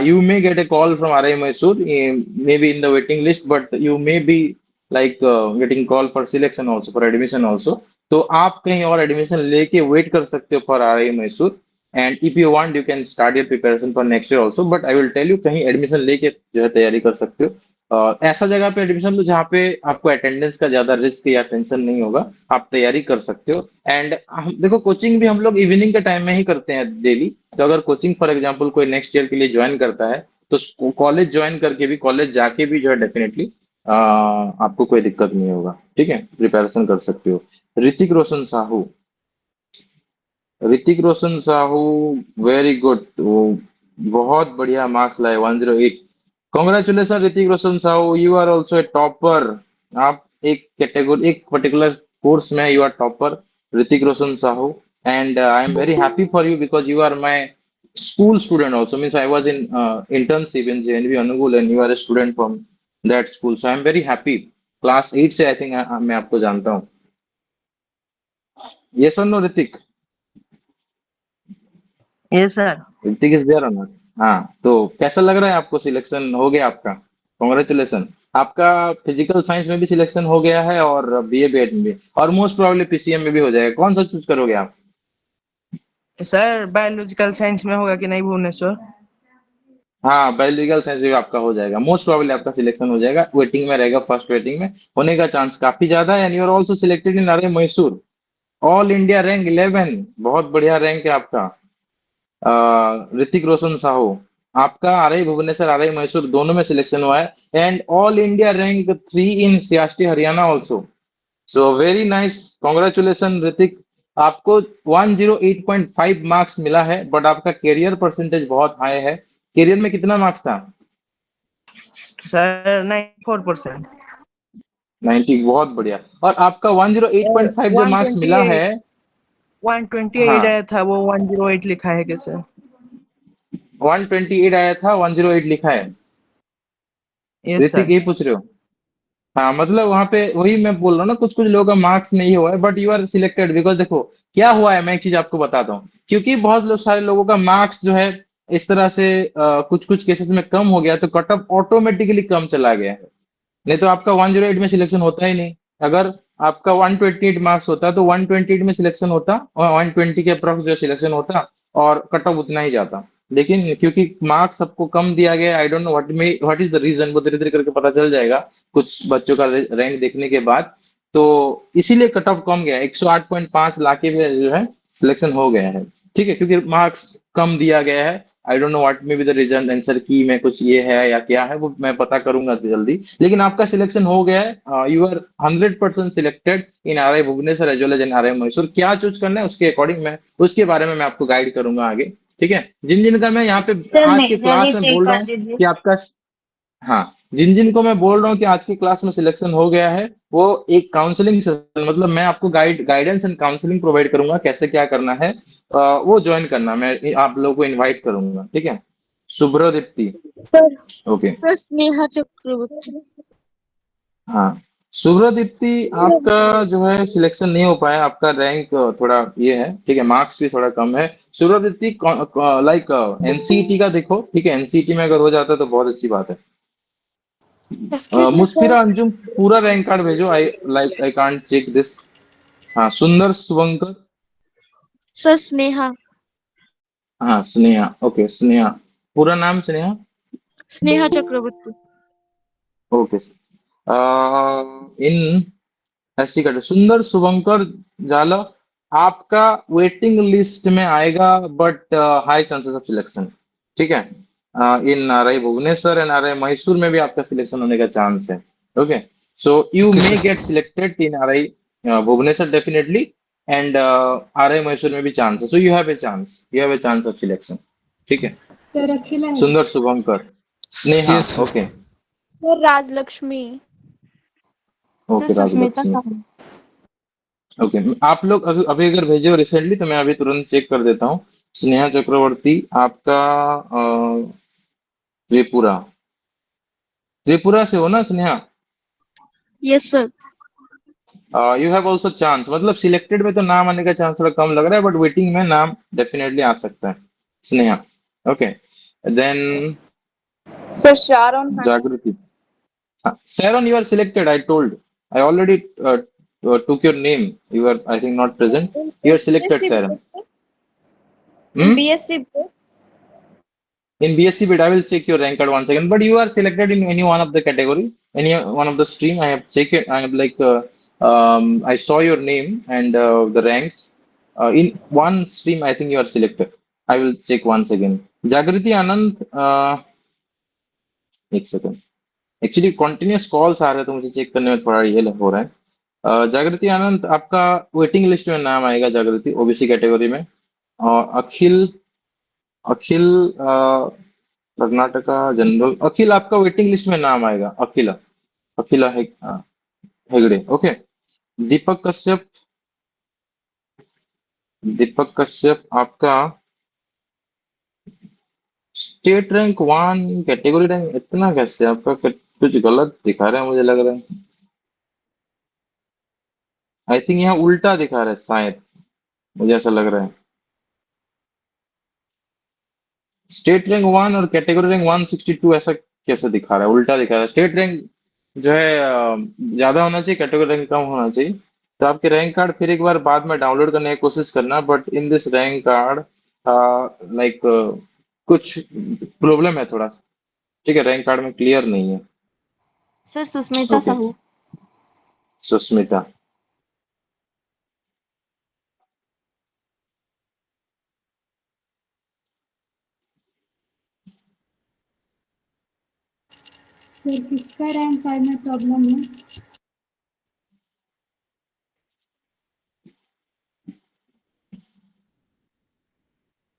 you may get a call from RI Mysore, maybe in the waiting list, but you may be like getting call for selection also, for admission also. तो आप कहीं और admission लेके wait कर सकते हो for RI Mysore, and if you want you can start your preparation for next year also, but I will tell you कहीं admission लेके जो है तैयारी कर सकते हो। ऐसा जगह पे एडमिशन लो जहाँ पे आपको अटेंडेंस का ज्यादा रिस्क या टेंशन नहीं होगा, आप तैयारी कर सकते हो। एंड हम देखो कोचिंग भी हम लोग इवनिंग के टाइम में ही करते हैं डेली। तो अगर कोचिंग फॉर एग्जांपल कोई नेक्स्ट ईयर के लिए ज्वाइन करता है तो कॉलेज ज्वाइन करके भी, कॉलेज जाके भी जो है डेफिनेटली आपको कोई दिक्कत नहीं होगा, ठीक है, प्रिपरेशन कर सकते हो। ऋतिक रोशन साहू, ऋतिक रोशन साहू, वेरी गुड, वो बहुत बढ़िया मार्क्स लाए 108। Congratulation Hrithik Roshan Sahu, you are also a topper. आप एक कैटेगरी, एक पर्टिकुलर कोर्स में you are topper Hrithik Roshan Sahu, and I am very happy for you because you are my school student also, means I was in internship in JNV Anugul and you are a student from that school, so I am very happy। Class 8 से I think मैं आपको जानता हूँ। yes or no Hrithik? Yes sir. Hrithik is there or not? हाँ, तो कैसा लग रहा है आपको? सिलेक्शन हो गया आपका, कॉन्ग्रेचुलेसन। आपका फिजिकल साइंस में भी सिलेक्शन हो गया है और बीए बीएड में भी, और मोस्ट प्रोबेबली पीसीएम में भी हो जाएगा। कौन सा चूज करोगे आप? सर बायोलॉजिकल साइंस में होगा कि नहीं भुवनेश्वर? हाँ, बायोलॉजिकल साइंस भी आपका हो जाएगा, मोस्ट प्रोबेबली आपका सिलेक्शन हो जाएगा। वेटिंग में रहेगा, फर्स्ट वेटिंग में होने का चांस काफी ज्यादा है। And you are also selected in RI Mysore, all India rank 11, बहुत बढ़िया रैंक है आपका। ऋतिक रोशन साहू, आपका आरआई भुवनेश्वर, आरआई मैसूर दोनों में सिलेक्शन हुआ है, and all India rank 3 in CST Haryana also. So very nice, congratulation Hrithik. आपको 108.5 मार्क्स मिला है, बट आपका कैरियर परसेंटेज बहुत हाई है। कैरियर में कितना मार्क्स था? सर 94%। 90, बहुत बढ़िया। और आपका 108.5 जो मार्क्स मिला है, 128 हाँ, आया था, वो 108 लिखा है क्या सर? 128 आया था, 108 लिखा है। Yes Hrithik sir. ये पूछ रहे हो? हाँ, मतलब वहां पे वही मैं बोल रहा हूँ ना, कुछ कुछ लोगों का मार्क्स नहीं हुआ है, but you are selected because देखो क्या हुआ है, मैं एक चीज आपको बताता हूँ। क्योंकि बहुत लोग, सारे लोगों का मार्क्स जो है इस तरह से कुछ कुछ केसेस में कम हो गया, तो कट ऑफ ऑटोमेटिकली कम चला गया है। नहीं तो आपका 108 में सिलेक्शन होता ही नहीं। अगर आपका 128 मार्क्स होता तो 128 में सिलेक्शन होता, और 120 के अप्रॉक्स जो सिलेक्शन होता, और कट ऑफ उतना ही जाता। लेकिन क्योंकि मार्क्स सबको कम दिया गया, I don't know what is the reason, वो धीरे धीरे करके पता चल जाएगा कुछ बच्चों का रैंक देखने के बाद। तो इसीलिए कट ऑफ कम गया, 108.5 लाके भी जो है सिलेक्शन हो गया है, ठीक है, क्योंकि मार्क्स कम दिया गया है। I don't know what may be the reason, answer key में कुछ ये है या क्या है, वो मैं पता करूंगा जल्दी। लेकिन आपका सिलेक्शन हो गया है, you are 100% selected in RI Bhubaneswar as well as in RI Mysore. क्या चूज करना है उसके अकॉर्डिंग मैं, उसके बारे में मैं आपको गाइड करूंगा आगे, ठीक है। जिन जिन का मैं यहाँ पे सर आज के मेरा भी क्लास में चेक बोल रहा कर हूँ दीजिए। कि आपका, हाँ, जिन जिन को मैं बोल रहा हूँ कि आज की क्लास में सिलेक्शन हो गया है, वो एक काउंसलिंग सेशन, मतलब मैं आपको गाइडेंस एंड काउंसलिंग प्रोवाइड करूंगा, कैसे क्या करना है, वो ज्वाइन करना, मैं आप लोगों को इनवाइट करूंगा, ठीक है। शुभ्रदीप्ति, सर ओके, सर स्नेहा चक्रवर्ती। हाँ, शुभ्रदीप्ति, आपका जो है सिलेक्शन नहीं हो पाया, आपका रैंक थोड़ा ये है, ठीक है, मार्क्स भी थोड़ा कम है। शुभ्रदीप्ति, लाइक एनसीईटी का देखो, ठीक है, एनसीईटी में अगर हो जाता है तो बहुत अच्छी बात है। Excuse me Musfira sir. Anjum, पूरा रैंक कार्ड भेजो, आई कांट चेक दिस। हाँ, सुंदर शुभंकर, सर स्नेहा। हाँ, स्नेहा, ओके, स्नेहा, पूरा नाम स्नेहा, स्नेहा चक्रवर्ती। ओके। इन ऐसी कटे सुंदर शुभंकर जाला, आपका वेटिंग लिस्ट में आएगा, but high chances of selection, ठीक है। In RI Bhubaneswar and RI Mysore में भी आपका सिलेक्शन होने का चांस है, okay. So you okay may sir. Get selected in RI Bhubaneswar definitely, and RI Mysore में भी चांस है। So you have a chance, you have a chance of selection, ठीक है। सर अखिला है। Sundar Shubhankar, Sneha, yes sir. Okay, sir Rajlakshmi. Sir okay, Sushmita Rajalakshmi, Sahu. Okay. आप लोग अभी अभी अगर भेजे हो रिसेंटली तो मैं अभी तुरंत चेक कर देता हूँ। स्नेहा चक्रवर्ती, आपका त्रिपुरा, त्रिपुरा से हो ना Sneha? Yes sir. You have also chance, मतलब सिलेक्टेड में तो नाम आने का चांस थोड़ा कम लग रहा है, बट वेटिंग में नाम डेफिनेटली आ सकता है, Sneha, okay. Then sir Sharon Khan. Jagriti, हाँ, Sharon, you are selected, I told, I already took your name. You were, I think, not present. You are selected, Saran. BSc In BSc bit, I will check your rank card once again. But you are selected in any one of the category, any one of the stream. I have checked it. I have like, I saw your name and the ranks. In one stream, I think you are selected. I will check once again. Jagriti Anand, एक second. Actually continuous calls आ रहे हैं तो मुझे check करने में थोड़ा ये हो रहा है. जागृति आनंद, आपका वेटिंग लिस्ट में नाम आएगा जागृति, ओबीसी कैटेगरी में. और अखिल अखिल कर्नाटका जनरल, अखिल आपका वेटिंग लिस्ट में नाम आएगा. अखिला अखिला हेगड़े. ओके. दीपक कश्यप आपका स्टेट रैंक 1, कैटेगरी रैंक इतना कैसे आपका? कुछ गलत दिखा रहा है मुझे लग रहा है. आई थिंक यहाँ उल्टा दिखा रहा है शायद, मुझे ऐसा लग रहा है. स्टेट रैंक 1 और कैटेगरी रैंक 162 ऐसा कैसे दिखा रहा है? उल्टा दिखा रहा है. स्टेट रैंक जो है ज्यादा होना चाहिए, कैटेगरी रैंक कम होना चाहिए. तो आपके रैंक कार्ड फिर एक बार बाद में डाउनलोड करने की कोशिश करना. But in this rank card like कुछ प्रॉब्लम है थोड़ा. ठीक है, रैंक कार्ड में क्लियर नहीं है. Sir Susmita Okay. Sahu. Susmita. Sir किसका रैंक कार्ड में प्रॉब्लम है?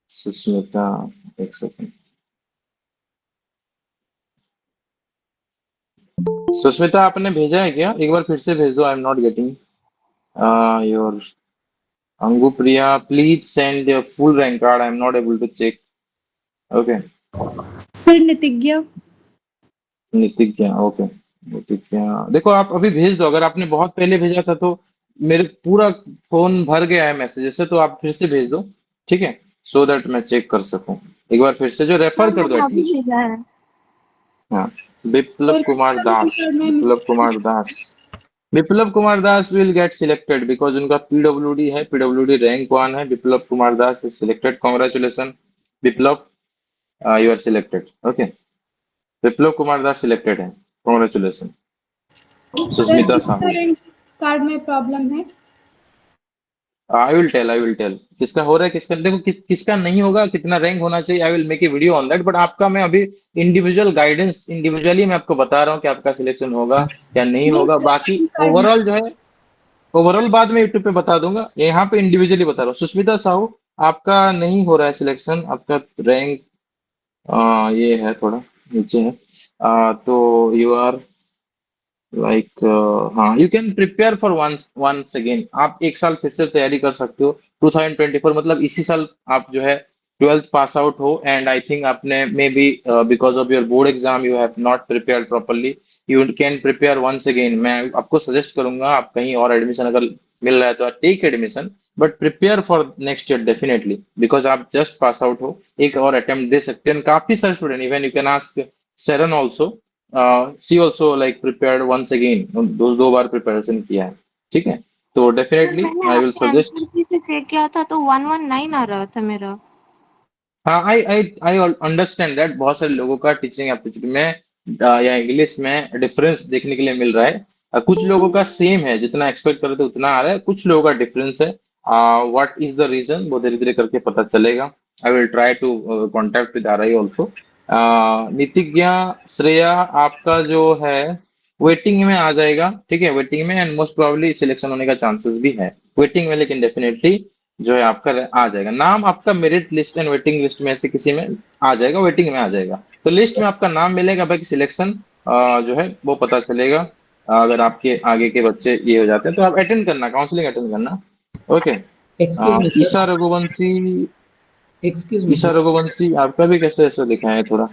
सुस्मिता, एक सेकंड. सुस्मिता आपने भेजा है क्या? एक बार फिर से भेज दो. I am not getting your. Angupriya, please send your full rank card. I am not able to check. Okay. Sir Nitigya. Nitigya, okay. Nitigya, देखो आप अभी भेज दो. अगर आपने बहुत पहले भेजा था तो मेरे पूरा फोन भर गया है मैसेजेस से, तो आप फिर से भेज दो. ठीक है, सो दैट मैं चेक कर सकूं. एक बार फिर से जो रेफर कर दो अभी एटलीस्ट. भेजा है. हाँ. Biplab Kumar Das. Biplab Kumar Das will get selected because उनका पीडब्ल्यूडी है. पीडब्ल्यूडी रैंक 1 है. Biplab Kumar Das is selected. Congratulation Biplab, you are selected. Okay. Biplab Kumar Das selected है. Congratulation. Susmita Sahu. Rank card में प्रॉब्लम है? आई विल टेल किसका हो रहा है, किसका देखो. किसका नहीं होगा, कितना रैंक होना चाहिए. I will make a video on that. But आपका मैं अभी इंडिविजुअल गाइडेंस, इंडिविजुअली मैं आपको बता रहा हूँ कि आपका सिलेक्शन होगा या नहीं होगा. बाकी ओवरऑल जो है, ओवरऑल बाद में यूट्यूब पे बता दूंगा. यहाँ पे इंडिविजुअली बता रहा हूँ. सुष्मिता साहू, आपका नहीं हो रहा है सिलेक्शन. आपका रैंक ये है, थोड़ा नीचे है. तो यू आर लाइक, हाँ, you can prepare for once again. आप एक साल फिर से तैयारी कर सकते हो. 2024 मतलब इसी साल आप जो है 12th पास आउट हो. एंड आई थिंक आपने may be because of your board exam you have not prepared properly. You can prepare once again. मैं आपको सजेस्ट करूंगा, आप कहीं और एडमिशन अगर मिल रहा है तो take admission. But prepare for next year definitely, because आप जस्ट पास आउट हो. एक और अटेम्प्ट दे सकते हैं. काफी सारे student, even you can ask Sharon also. She also like prepared once again. दो बार प्रिपरेशन किया है. ठीक है, तो डेफिनेटली आई विल सजेस्ट. से चेक किया था तो 119 आ रहा था मेरा. हाँ, आई अंडरस्टैंड दैट. बहुत सारे लोगों का टीचिंग एप्टीट्यूड में या इंग्लिश में डिफरेंस देखने के लिए मिल रहा है. कुछ लोगों का सेम है, जितना एक्सपेक्ट कर रहे थे उतना आ रहा है. कुछ लोगों का डिफरेंस है. व्हाट इज द रीजन, वो धीरे धीरे करके पता चलेगा. I will try to contact with RI also. Nitigya, Shreya, आपका जो है वेटिंग में आ जाएगा. ठीक है, वेटिंग में. एंड मोस्ट प्रोबेबली सिलेक्शन होने का चांसेस भी है वेटिंग में. लेकिन डेफिनेटली जो है आपका आ जाएगा. नाम आपका merit list and waiting list में से किसी में आ जाएगा, वेटिंग में आ जाएगा. तो लिस्ट में आपका नाम मिलेगा. बाकी सिलेक्शन जो है वो पता चलेगा. अगर आपके आगे के बच्चे ये हो जाते हैं तो आप अटेंड करना, काउंसलिंग अटेंड करना. ओके. ईशा रघुवंशी, ईशा रघुवंशी, आपका भी कैसे ऐसा लिखा है थोड़ा.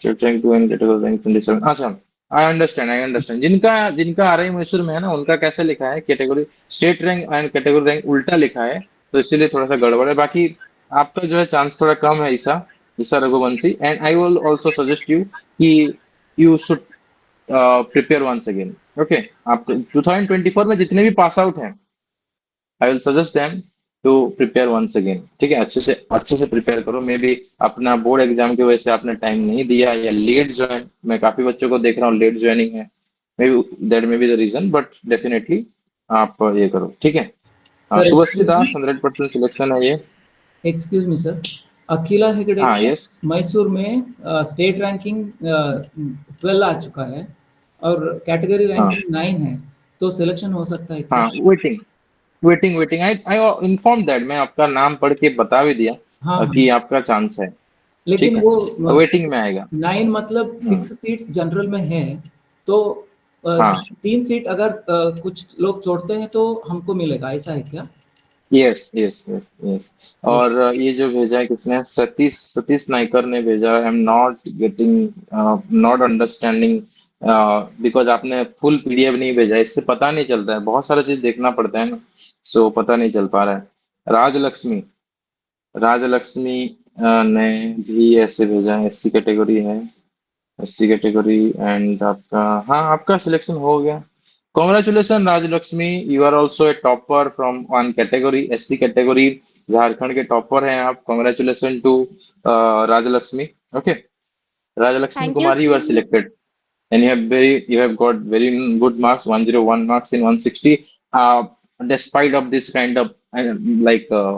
रैंक 27. अच्छा, आई अंडरस्टैंड. जिनका RI मैसूर में है ना, उनका कैसे लिखा है category, state rank and category rank उल्टा लिखा है, तो इसीलिए थोड़ा सा गड़बड़ है. बाकी आपका जो है चांस थोड़ा कम है. Isha Raghuvanshi. And I will also suggest you कि you should prepare once again. Okay, आप 2024 में जितने भी पास आउट हैं, I will suggest them to prepare once again. ठीक है, अच्छे से प्रिपेयर करो। मे बी अपना बोर्ड एग्जाम की वजह से आपने टाइम नहीं दिया, या लेट ज्वाइन, मैं काफी बच्चों को देख रहा हूँ लेट ज्वाइनिंग है, may be that may be the reason, but definitely आप ये करो। ठीक है, सर शुभश्री दास 100% सिलेक्शन है ये। Excuse me sir, Akila Hegde हाँ, का यस। मैसूर में स्टेट रैंकिंग 12 आ चुका है और कैटेगरी हाँ रैंकिंग 9 है, तो सिलेक्शन हो सकता है क्या? हाँ, waiting waiting waiting, I I inform that, मैं आपका नाम पढ़ के बता भी दिया हाँ कि हाँ, आपका चांस है। ठीक लेकिन है, वो वेटिंग में आएगा। 9 मतलब हम्म, 6 सीट्स जनरल में है, तो हाँ, 3 सीट अगर कुछ लोग छोड़ते हैं तो हमको मिलेगा, ऐसा है क्या? Yes yes yes yes. और ये जो भेजा है किसने, सतीश सतीश नाइकर ने भेजा। आई am not getting, not understanding, because आपने फुल पीडीएफ नहीं भेजा, इससे पता नहीं चलता है, बहुत सारा चीज देखना पड़ता है ना, सो पता नहीं चल पा रहा है। राजलक्ष्मी राजलक्ष्मी ने भी ऐसे भेजा है, एससी कैटेगरी है, एससी कैटेगरी, एंड आपका, हाँ, आपका सिलेक्शन हो गया। Congratulation Rajalakshmi, you are also a topper from one category, SC category, Jharkhand के टॉपर हैं आप। Congratulation to Rajalakshmi. Okay, Rajalakshmi thank you Kumari, you are sir. selected, and you have got very good marks, 101 marks in 160. Despite of this kind of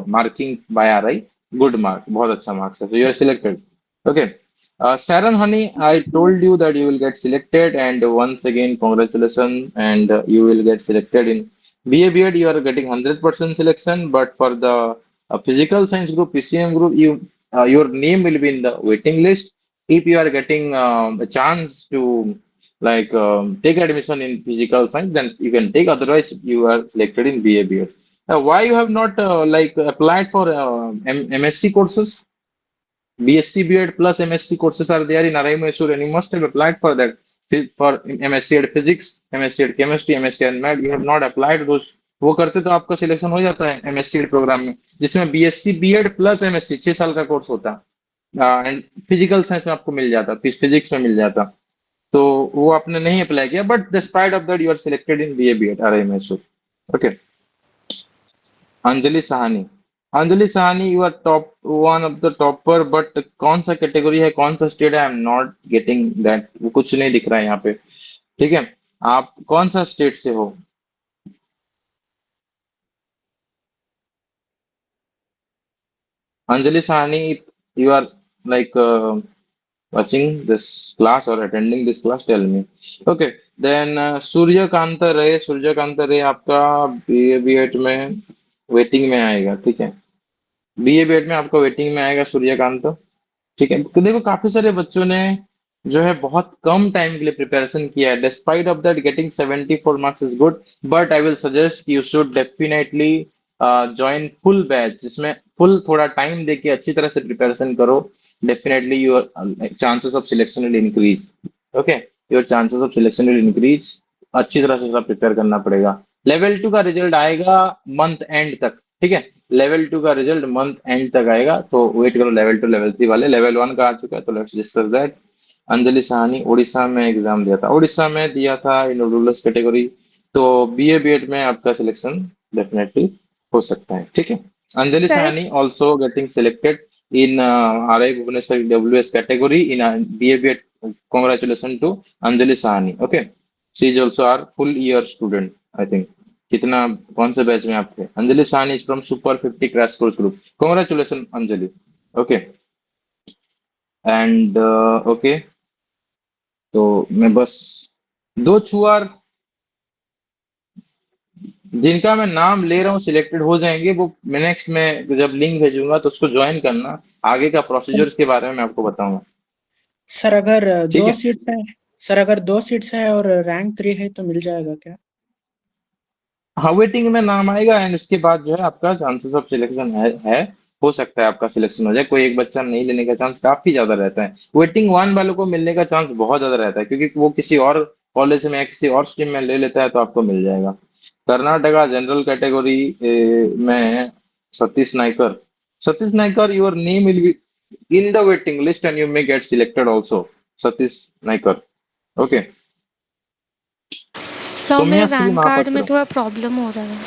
marking by RI, good mark, बहुत अच्छा marks है, so you are selected. Okay. Sharon Honey, I told you that you will get selected, and once again, congratulations, and you will get selected in BA BEd. You are getting 100% selection, but for the physical science group, PCM group, your name will be in the waiting list. If you are getting a chance to take admission in physical science, then you can take. Otherwise, you are selected in BA BEd. Why you have not applied for MSc courses? BSc BEd plus MSc courses are there in RI Mysore, and you must have applied for that. For MSc ed physics, MSc ed chemistry, MSc ed math, you have not applied those. वो करते तो आपका selection हो जाता है MSc ed programme में, जिसमें BSc BEd plus MSc 6 साल का कोर्स होता है, एंड फिजिकल साइंस में आपको मिल जाता, फिजिक्स में मिल जाता। तो वो आपने नहीं अप्लाई किया, but despite of that you are selected in BA BEd RI Mysore. Okay, Anjali Sahani, Anjali Sahani, you are top one of the topper, but कौन सा कैटेगरी है, कौन सा स्टेट है, I am not getting that, वो कुछ नहीं दिख रहा है यहाँ पे। ठीक है, आप कौन सा स्टेट से हो? Anjali Sahani, you are like watching this class or attending this class, tell me. Okay, then Suryakant रे आपका BA BEd में वेटिंग में आएगा। ठीक है, BA BEd में आपको वेटिंग में आएगा सूर्यकांत। ठीक है, तो देखो काफी सारे बच्चों ने जो है बहुत कम टाइम के लिए प्रिपरेशन किया है। Despite of that getting 74 marks is good, but I will suggest कि you should definitely join full batch, जिसमें फुल थोड़ा टाइम देके अच्छी तरह से प्रिपरेशन करो। Definitely your chances of selection will increase. Okay, your chances of selection will increase. अच्छी तरह से प्रिपेयर करना पड़ेगा। लेवल 2 का रिजल्ट आएगा मंथ एंड तक। ठीक है, लेवल 2 का रिजल्ट मंथ एंड तक आएगा, तो वेट करो लेवल 2 लेवल 3 वाले। लेवल 1 का आ चुका है, तो let's discuss that. Anjali Sahani Orissa में एग्जाम दिया था, उड़ीसा में दिया था इन रूरल कैटेगरी, तो BA BEd में आपका सिलेक्शन डेफिनेटली हो सकता है। ठीक है, Anjali sir Sahani also getting selected in RI Bhubaneswar WS category in BA BEd. Congratulations to Anjali Sahani. Okay, she is also our full year student, I think. कितना, कौन से बैच में आप थे? Anjali Sahani is from super 50 crash course group. Congratulation Anjali. Okay, and okay, तो मैं बस दो छुआर जिनका मैं नाम ले रहा हूँ सिलेक्टेड हो जाएंगे, वो मैं नेक्स्ट में जब लिंक भेजूंगा तो उसको ज्वाइन करना। आगे का प्रोसीजर्स के बारे में मैं आपको बताऊंगा। सर अगर ठीक दो है, सीट्स है, सर अगर 2 सीट्स है और रैंक 3 है तो मिल जाएगा क्या? हाँ, वेटिंग में नाम आएगा, एंड उसके बाद जो है आपका चांसेस ऑफ सिलेक्शन है, हो सकता है आपका सिलेक्शन हो जाए। कोई एक बच्चा नहीं लेने का चांस काफी ज्यादा रहता है। वेटिंग 1 वालों को मिलने का चांस बहुत ज्यादा रहता है, क्योंकि वो किसी और कॉलेज में या किसी और स्ट्रीम में ले लेता है, तो आपको मिल जाएगा। कर्नाटका जनरल कैटेगरी में Satish Naicker, your name will be in the waiting list and you may get selected also. Satish Naicker, okay. Sir मेरे सौम्याश्री रैंक कार्ड में महापात्र। थोड़ा प्रॉब्लम हो रहा है।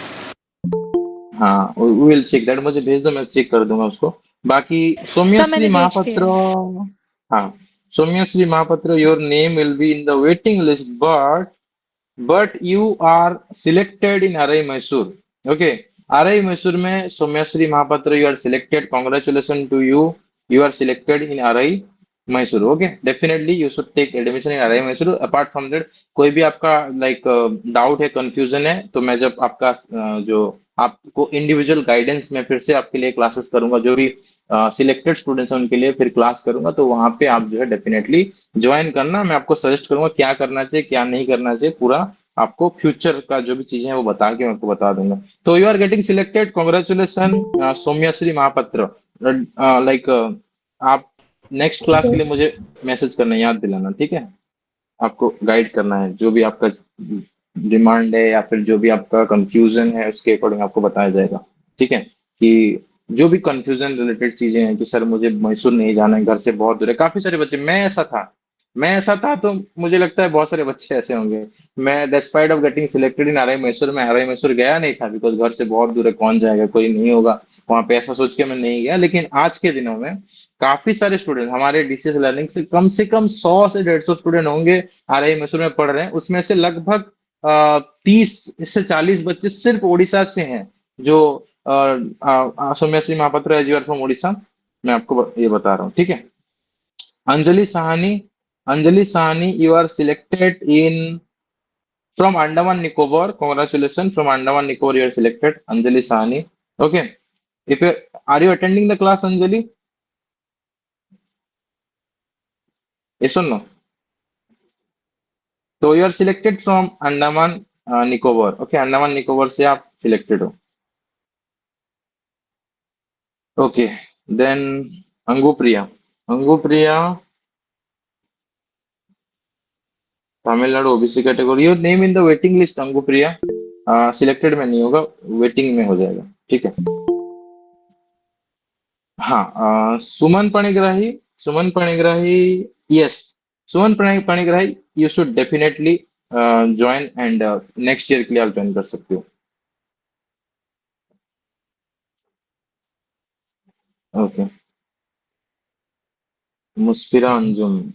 हाँ, विल चेक दैट, मुझे भेज दो, मैं चेक कर दूंगा उसको। बाकी सर सौम्याश्री मैंने भेज महापात्र, दिया है। हाँ, Soumyashree Mahapatra, your name will be in the waiting list, but you are selected in RI Mysore. Okay, RI Mysore में Soumyashree Mahapatra, you are selected, congratulation to you, you are selected in RI Mysore. Okay, definitely you should take admission in RI Mysore. Apart from that, कोई भी आपका like doubt है, confusion है, तो मैं जब आपका जो आपको इंडिविजुअल गाइडेंस में फिर से आपके लिए क्लासेस करूंगा, जो भी सिलेक्टेड स्टूडेंट्स हैं उनके लिए फिर क्लास करूंगा, तो वहां पे आप जो है डेफिनेटली ज्वाइन करना। मैं आपको सजेस्ट करूंगा क्या करना चाहिए, क्या नहीं करना चाहिए, पूरा आपको फ्यूचर का जो भी चीजें हैं वो बता के मैं आपको बता दूंगा। तो you are getting selected, congratulation Soumyashree Mahapatra. Like आप नेक्स्ट क्लास के लिए मुझे मैसेज करना, याद दिलाना, ठीक है? आपको गाइड करना है, जो भी आपका डिमांड है या फिर जो भी आपका कंफ्यूजन है उसके अकॉर्डिंग आपको बताया जाएगा, ठीक है? कि जो भी कंफ्यूजन रिलेटेड चीजें हैं कि सर मुझे मैसूर नहीं जाना है, घर से बहुत दूर है, काफी सारे बच्चे, मैं ऐसा था तो मुझे लगता है बहुत सारे बच्चे ऐसे होंगे। मैं despite of getting selected in RI Mysore, मैं आरआई मैसूर गया नहीं था, बिकॉज घर से बहुत दूर है, कौन जाएगा, कोई नहीं होगा वहां पे, ऐसा सोच के मैं नहीं गया। लेकिन आज के दिनों में काफी सारे स्टूडेंट हमारे डीसीएस लर्निंग से कम 100 से 150 स्टूडेंट होंगे आरआई मैसूर में पढ़ रहे हैं। उसमें से लगभग 30 से 40 बच्चे सिर्फ उड़ीसा से हैं, जो Soumyashree Mahapatra, as you are from Orissa, मैं आपको ये बता रहा हूँ, ठीक है? Anjali Sahni, Anjali Sahni, you are selected in from Andaman Nicobar, congratulations, from Andaman Nicobar you are selected, Anjali Sahni. Okay, if you are you attending the class, Anjali? Yes or no? तो you are selected from Andaman Nicobar. Okay, Andaman Nicobar से आप सिलेक्टेड हो। Okay, then Angupriya, Angupriya, Tamil Nadu OBC category, your name in the waiting list Angupriya. Selected में नहीं होगा, waiting में हो जाएगा, ठीक है? हाँ, Suman Panigrahi, Suman Panigrahi, yes, Suman Panigrahi, you should definitely join, and next year के लिए आप ज्वाइन कर सकते हो। Okay, Mushfira Anjum,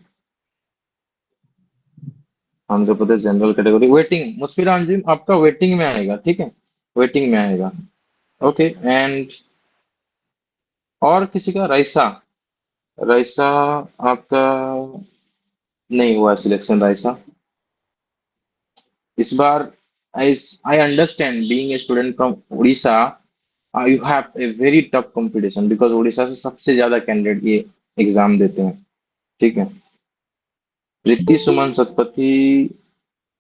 Andhra Pradesh general category, waiting, Mushfira Anjum आपका वेटिंग में आएगा, ठीक है? वेटिंग में आएगा। ओके, एंड और किसी का, राइसा, राइसा आपका नहीं हुआ सिलेक्शन, राइसा इस बार। I understand, being a student from Orissa, you have a very tough competition, because Orissa से सबसे ज्यादा कैंडिडेट ये एग्जाम देते हैं, ठीक है? प्रीति सुमन सतपथी,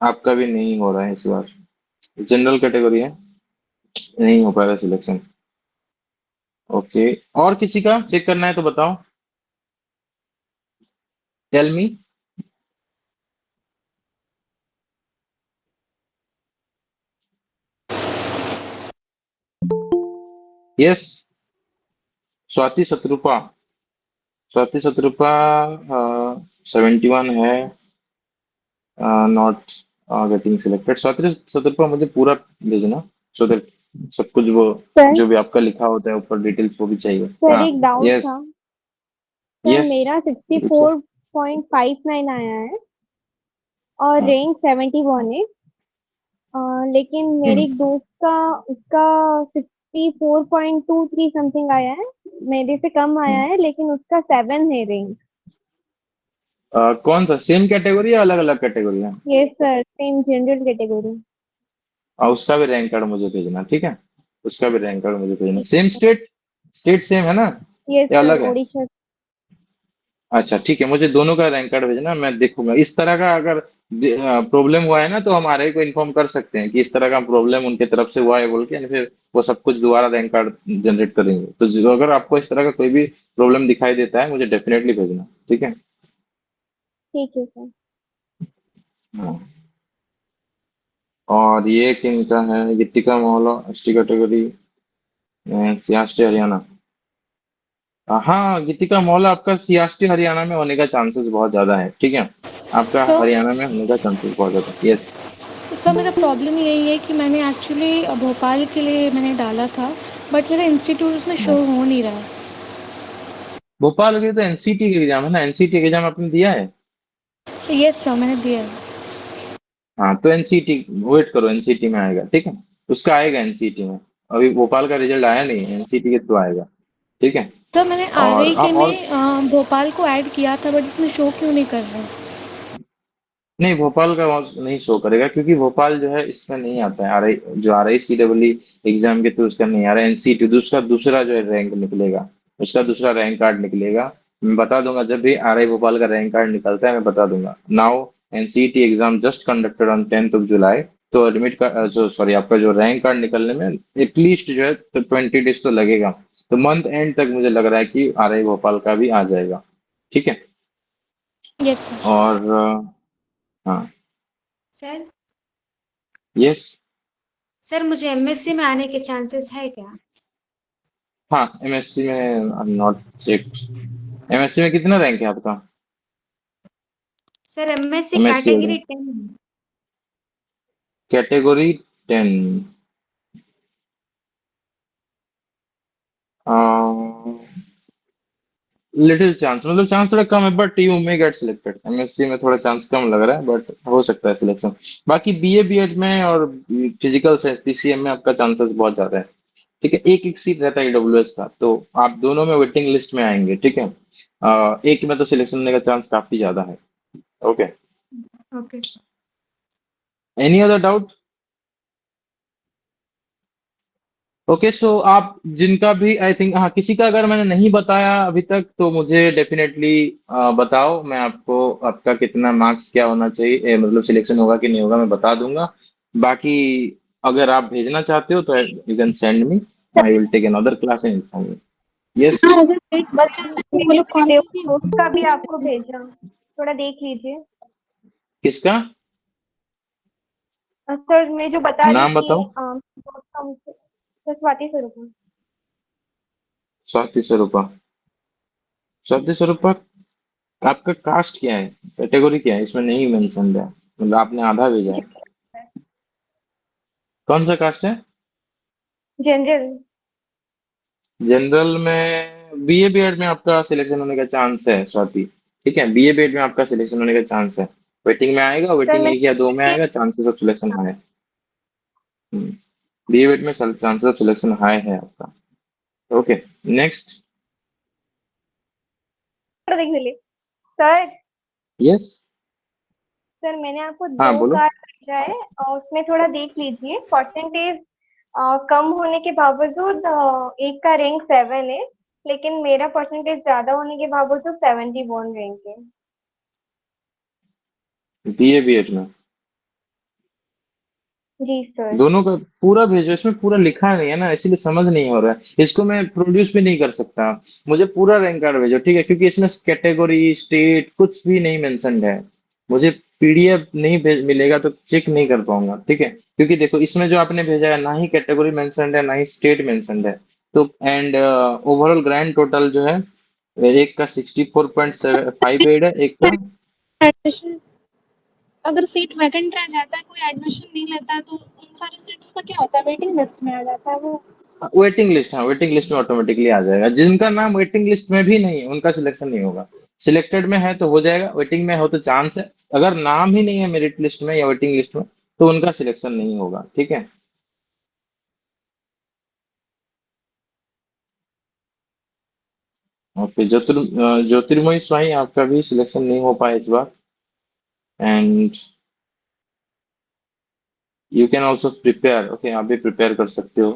आपका भी नहीं हो रहा है इस बार, जनरल कैटेगरी है, नहीं हो पाएगा सिलेक्शन। ओके, और किसी का चेक करना है तो बताओ, tell me. Yes, Swati Shatrupa, Swati Shatrupa 71 है, not getting selected. Swati Shatrupa मुझे पूरा भेजना, सो दैट सब कुछ वो सर जो भी आपका लिखा होता है ऊपर डिटेल्स वो भी चाहिए। सर हाँ, एक डाउट यस, था सर, यस, मेरा 64.59 आया है और हाँ, रैंक 71 है। लेकिन मेरे एक दोस्त का उसका 64.23 समथिंग आया है, मेरे से कम आया है, लेकिन उसका 7 है रैंक। कौन सा, सेम कैटेगरी या अलग अलग कैटेगरी है? Yes sir, same general category. उसका भी रैंक कार्ड मुझे भेजना, ठीक है? उसका भी रैंक कार्ड मुझे भेजना। सेम स्टेट, स्टेट सेम है ना यस या सर, अलग है? ओडिशा। अच्छा, ठीक है, मुझे दोनों का रैंक कार्ड भेजना, मैं देखूंगा। इस तरह का अगर प्रॉब्लम हुआ है ना, तो हम आरआई को इन्फॉर्म कर सकते हैं कि इस तरह का प्रॉब्लम उनके तरफ से हुआ है बोल के, and फिर वो सब कुछ दोबारा रैंक कार्ड जनरेट करेंगे। तो अगर आपको इस तरह का कोई भी प्रॉब्लम दिखाई देता है, मुझे डेफिनेटली भेजना, ठीक है? ठीक है सर। हाँ। और ये किनका है, गीतिका मोहला, एसटी कैटेगरी, सियासटी हरियाणा। हाँ, गीतिका मौला, आपका सीएसटी हरियाणा में होने का चांसेस बहुत ज्यादा है, ठीक है? आपका सर हरियाणा में होने का चांसेस बहुत ज्यादा है, यस। सर मेरा प्रॉब्लम यही है कि मैंने एक्चुअली भोपाल के लिए मैंने डाला था, बट मेरा इंस्टीट्यूट उसमें शो हो नहीं रहा है। भोपाल के तो एनसीटी का एग्जाम है ना, एनसीटी का एग्जाम आपने दिया है? यस सर, मैंने दिया है। हाँ तो एनसीटी वेट करो, एनसीटी में आएगा, ठीक है, उसका आएगा एनसीटी में। अभी भोपाल का रिजल्ट आया नहीं, एनसीटी के थ्रू आएगा, ठीक है। सर मैंने और आरआई के और में भोपाल को ऐड किया था, बट इसमें शो क्यों नहीं कर रहा है? नहीं, भोपाल का नहीं शो करेगा क्योंकि भोपाल जो है इसमें नहीं आता है, आरआई जो आरआई सीडब्ल्यू एग्जाम के थ्रू उसका नहीं आ रहा है, एनसीटी उसका दूसरा जो है रैंक निकलेगा, उसका दूसरा रैंक कार्ड निकलेगा। मैं बता दूंगा जब भी आरआई भोपाल का रैंक कार्ड निकलता है, मैं बता दूंगा। Now NCT exam just conducted on 10th of July, तो एडमिट का जो सॉरी आपका जो रैंक कार्ड निकलने में एटलीस्ट जो है तो 20 days तो लगेगा, तो मंथ एंड तक मुझे लग रहा है कि आरआई भोपाल का भी आ जाएगा, ठीक है। Yes sir. और हाँ, सर यस, सर मुझे एमएससी में आने के चांसेस है क्या? हाँ एमएससी में नॉट चेक। एमएससी में कितना रैंक है आपका? सर एमएससी एमएससी कैटेगरी 10 है। कैटेगरी 10, लिटिल चांस, मतलब चांस थोड़ा कम है, but you may get selected. MSc में थोड़ा चांस कम लग रहा है, बट हो सकता है सिलेक्शन। बाकी बीए बीएड में और फिजिकल साइंस पीसीएम में आपका चांसेस बहुत ज्यादा है, ठीक है। एक एक सीट रहता है ईडब्ल्यूएस का, तो आप दोनों में वेटिंग लिस्ट में आएंगे, ठीक है। एक में तो सिलेक्शन होने का चांस काफी ज्यादा है। Okay, okay sir. Any other doubt? Okay, so आप जिनका भी आई थिंक, हाँ किसी का अगर मैंने नहीं बताया अभी तक तो मुझे डेफिनेटली बताओ, मैं आपको आपका कितना मार्क्स क्या होना चाहिए, मतलब सिलेक्शन होगा कि नहीं होगा मैं बता दूंगा। बाकी अगर आप भेजना चाहते हो तो you can send me, I will take another class and inform you. Yes, उसका भी आपको भेजा, थोड़ा देख लीजिए। किसका सर मैं जो बता रही नाम थी बताओ? सर स्वाति स्वरूप। स्वाति स्वरूपा। स्वाति स्वरूपा, आपका कास्ट क्या है, कैटेगरी क्या है? इसमें नहीं मेंशन है, मतलब आपने आधा भेजा है। कौन सा कास्ट है? जनरल। जनरल में बीए बीएड में आपका सिलेक्शन होने का चांस है स्वाति, ठीक है। बीए बीएड में आपका सिलेक्शन होने का चांस है, वेटिंग में आएगा, सर वेटिंग मैं 1 या 2 में आएगा, चांसेस ऑफ सिलेक्शन हाई है। बीए बीएड में चांसेस ऑफ सिलेक्शन हाई है आपका। Okay, next. देख लीजिए सर। यस, सर मैंने आपको हाँ 2 बोलो। कार्ड भेजा है और उसमें थोड़ा देख लीजिए, परसेंटेज कम होने के बावजूद एक का रैंक 7 है, लेकिन मेरा परसेंटेज ज्यादा होने के बावजूद 71 रैंक है। बीए बीएड में जी सर। दोनों का पूरा भेजो, इसमें पूरा लिखा नहीं है ना, इसीलिए समझ नहीं हो रहा है, इसको मैं प्रोड्यूस भी नहीं कर सकता। मुझे पूरा रैंक कार्ड भेजो, ठीक है, क्योंकि इसमें कैटेगरी स्टेट कुछ भी नहीं मेंशन्ड है। मुझे पीडीएफ नहीं मिलेगा तो चेक नहीं कर पाऊंगा, ठीक है। क्योंकि देखो इसमें जो आपने भेजा है ना ही कैटेगरी मेंशन्ड है ना ही स्टेट मेंशन्ड है, तो एंड ओवरऑल ग्रैंड टोटल जो है एक का 64.58 है, एक का एडमिशन अगर सीट वैकेंट रह जाता है, कोई एडमिशन नहीं लेता है, तो उन सारे सीट्स का क्या होता है? वेटिंग लिस्ट में आ जाता है वो। वेटिंग लिस्ट, हाँ वेटिंग लिस्ट में ऑटोमेटिकली आ जाएगा। जिनका नाम वेटिंग लिस्ट में भी नहीं है उनका सिलेक्शन नहीं होगा, सिलेक्टेड में है तो हो जाएगा, वेटिंग में हो तो चांस है। अगर नाम ही नहीं है मेरिट लिस्ट में या वेटिंग लिस्ट में तो उनका सिलेक्शन नहीं होगा, ठीक है। ओके, ज्योतिर्मयी स्वाई आपका भी सिलेक्शन नहीं हो पाया इस बार, and you can also prepare. Okay, आप भी प्रिपेयर कर सकते हो।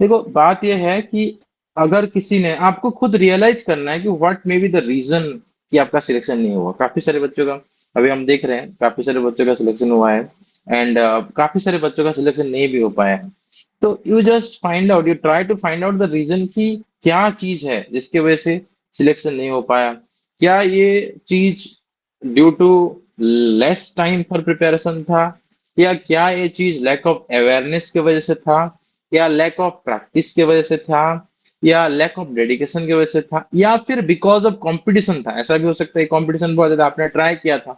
देखो बात यह है कि अगर किसी ने, आपको खुद रियलाइज करना है कि what may be the reason कि आपका सिलेक्शन नहीं हुआ। काफी सारे बच्चों का अभी हम देख रहे हैं, काफी सारे बच्चों का सिलेक्शन हुआ है, एंड काफी सारे बच्चों का सिलेक्शन नहीं भी हो पाया है। तो you just find out, you try to find out the reason कि क्या चीज है जिसकी वजह से सिलेक्शन नहीं हो पाया। क्या ये चीज due to less time for preparation था, या क्या ये चीज लैक ऑफ अवेयरनेस की वजह से था, या लैक ऑफ प्रैक्टिस की वजह से था, या लैक ऑफ डेडिकेशन की वजह से था, या फिर बिकॉज ऑफ कंपटीशन था। ऐसा भी हो सकता है कंपटीशन बहुत ज्यादा, आपने ट्राई किया था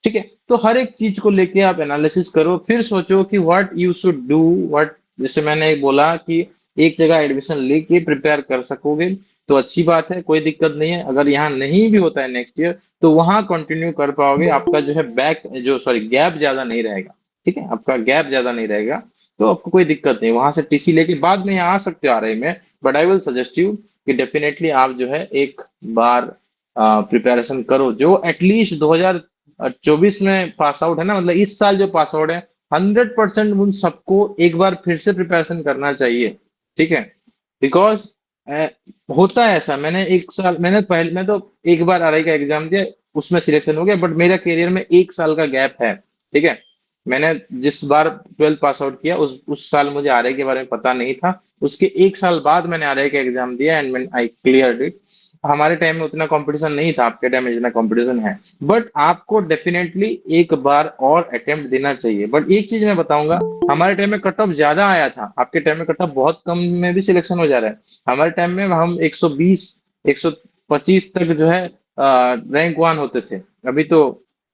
ठीक है। तो हर एक चीज को लेके आप एनालिसिस करो, फिर सोचो कि what you should do what. जैसे मैंने बोला कि एक जगह एडमिशन लेके प्रिपेयर कर सकोगे तो अच्छी बात है, कोई दिक्कत नहीं है। अगर यहाँ नहीं भी होता है नेक्स्ट ईयर तो वहां कंटिन्यू कर पाओगे, आपका जो है बैक जो सॉरी गैप ज्यादा नहीं रहेगा। ठीक है, आपका गैप ज्यादा नहीं रहेगा, तो आपको कोई दिक्कत नहीं, वहां से टीसी लेके बाद में यहाँ आ सकते हो RI में। But I will suggest you कि डेफिनेटली आप जो है एक बार प्रिपरेशन करो, जो एटलीस्ट 2024 में पास आउट है ना, मतलब इस साल जो पास आउट है 100% उन सबको एक बार फिर से प्रिपरेशन करना चाहिए। ठीक है, बिकॉज होता है ऐसा, मैंने एक साल मैं तो एक बार RI का एग्जाम दिया, उसमें सिलेक्शन हो गया, बट मेरा करियर में 1 साल का गैप है। ठीक है, मैंने जिस बार 12 पास आउट किया उस साल मुझे RI के बारे में पता नहीं था, उसके 1 साल बाद मैंने RI का एग्जाम दिया एंड आई क्लियर इट। हमारे टाइम में उतना कंपटीशन नहीं था, आपके टाइम में जितना कंपटीशन है, बट आपको डेफिनेटली एक बार और अटेम्प्ट देना चाहिए। बट एक चीज मैं बताऊंगा, हमारे टाइम में कट ऑफ ज्यादा आया था, आपके टाइम में कट ऑफ बहुत कम में भी सिलेक्शन हो जा रहा है। हमारे टाइम में हम 120 125 तक जो है रैंक 1 होते थे। अभी तो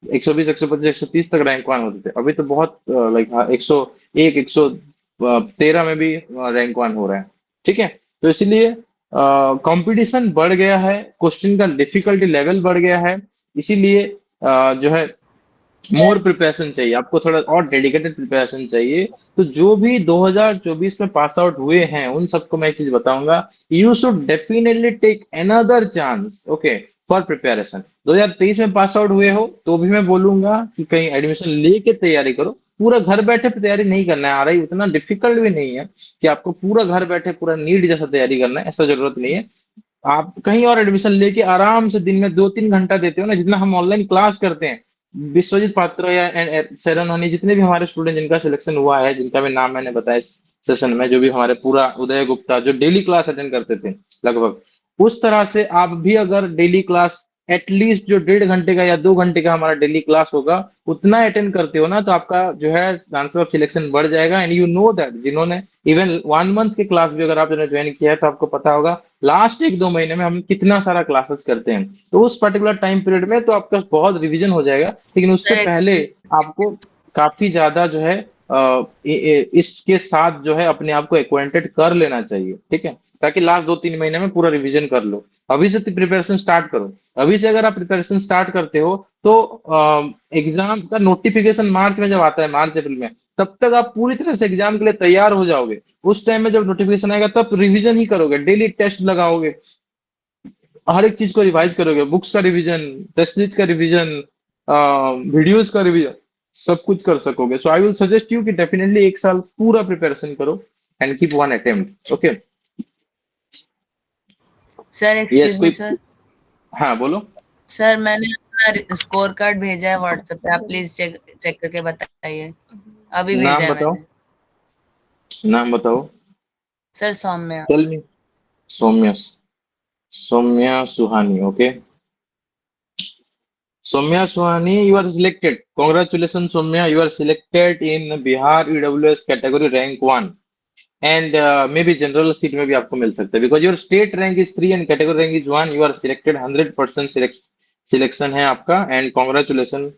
120 125 130 तक रैंक 1 होते थे, अभी तो बहुत लाइक 101 113 में भी रैंक 1 हो रहा है। ठीक है, तो इसलिए कंपटीशन बढ़ गया है, क्वेश्चन का डिफिकल्टी लेवल बढ़ गया है, इसीलिए जो है मोर प्रिपरेशन चाहिए आपको, थोड़ा और डेडिकेटेड प्रिपरेशन चाहिए। तो जो भी 2024 में पास आउट हुए हैं उन सबको मैं एक चीज बताऊंगा, you should definitely take another chance okay for preparation. 2023 में पास आउट हुए हो तो भी मैं बोलूंगा कि कहीं एडमिशन लेके तैयारी करो, पूरा घर बैठे तैयारी नहीं करना है। RI उतना डिफिकल्ट भी नहीं है कि आपको पूरा घर बैठे पूरा नीट जैसा तैयारी करना है, ऐसा जरूरत नहीं है। आप कहीं और एडमिशन लेके आराम से दिन में 2-3 घंटा देते हो ना, जितना हम ऑनलाइन क्लास करते हैं, विश्वजीत पात्रा या शरण हनी, जितने भी हमारे स्टूडेंट जिनका सिलेक्शन हुआ है, जिनका भी नाम मैंने बताया इस सेशन में, जो भी हमारे पूरा उदय गुप्ता जो डेली क्लास अटेंड करते थे लगभग, उस तरह से आप भी अगर डेली क्लास एटलीस्ट जो 1.5 घंटे का या 2 घंटे का हमारा डेली क्लास होगा उतना अटेंड करते हो ना, तो आपका जो है चांसेस ऑफ सिलेक्शन बढ़ जाएगा। एंड यू नो दैट जिन्होंने इवन 1 मंथ के क्लास भी अगर आपने ज्वाइन किया है तो आपको पता होगा लास्ट 1-2 महीने में हम कितना सारा क्लासेस करते हैं, तो उस पर्टिकुलर टाइम पीरियड में तो आपका बहुत रिवीजन हो जाएगा। लेकिन उससे पहले आपको काफी ज्यादा जो है इसके साथ जो है अपने आप को एक्वाइंटेड कर लेना चाहिए। ठीक है, ताकि लास्ट 2-3 महीने में पूरा रिवीजन कर लो। अभी से प्रिपरेशन स्टार्ट करो, अभी से अगर आप प्रिपरेशन स्टार्ट करते हो तो एग्जाम का नोटिफिकेशन मार्च में जब आता है, मार्च अप्रैल में, तब तक आप पूरी तरह से एग्जाम के लिए तैयार हो जाओगे। उस टाइम में जब नोटिफिकेशन आएगा तब रिवीजन ही करोगे, डेली टेस्ट लगाओगे, हर एक चीज को रिवाइज करोगे, बुक्स का रिवीजन, टेस्ट सीरीज का रिवीजन, वीडियोस का रिवीजन, सब कुछ कर सकोगे। सो आई विल सजेस्ट यू कि डेफिनेटली 1 साल पूरा प्रिपरेशन करो and keep one attempt. Okay sir yes excuse me कोई, सर। हाँ बोलो। सर मैंने अपना स्कोर कार्ड भेजा है व्हाट्सएप पे, आप प्लीज चेक चेक करके बताइए। अभी भेजा नाम है बताओ, मैंने। नाम बताओ। Sir Soumya. Tell me. Soumya, Soumya Suhani, okay. Soumya Suhani, you are selected. Congratulations, Soumya. You are selected in Bihar EWS category rank 1. And maybe general seat में भी आपको मिल सकता है, because your state rank is 3 and category rank is 1. You are selected, 100% selection है आपका, and congratulations.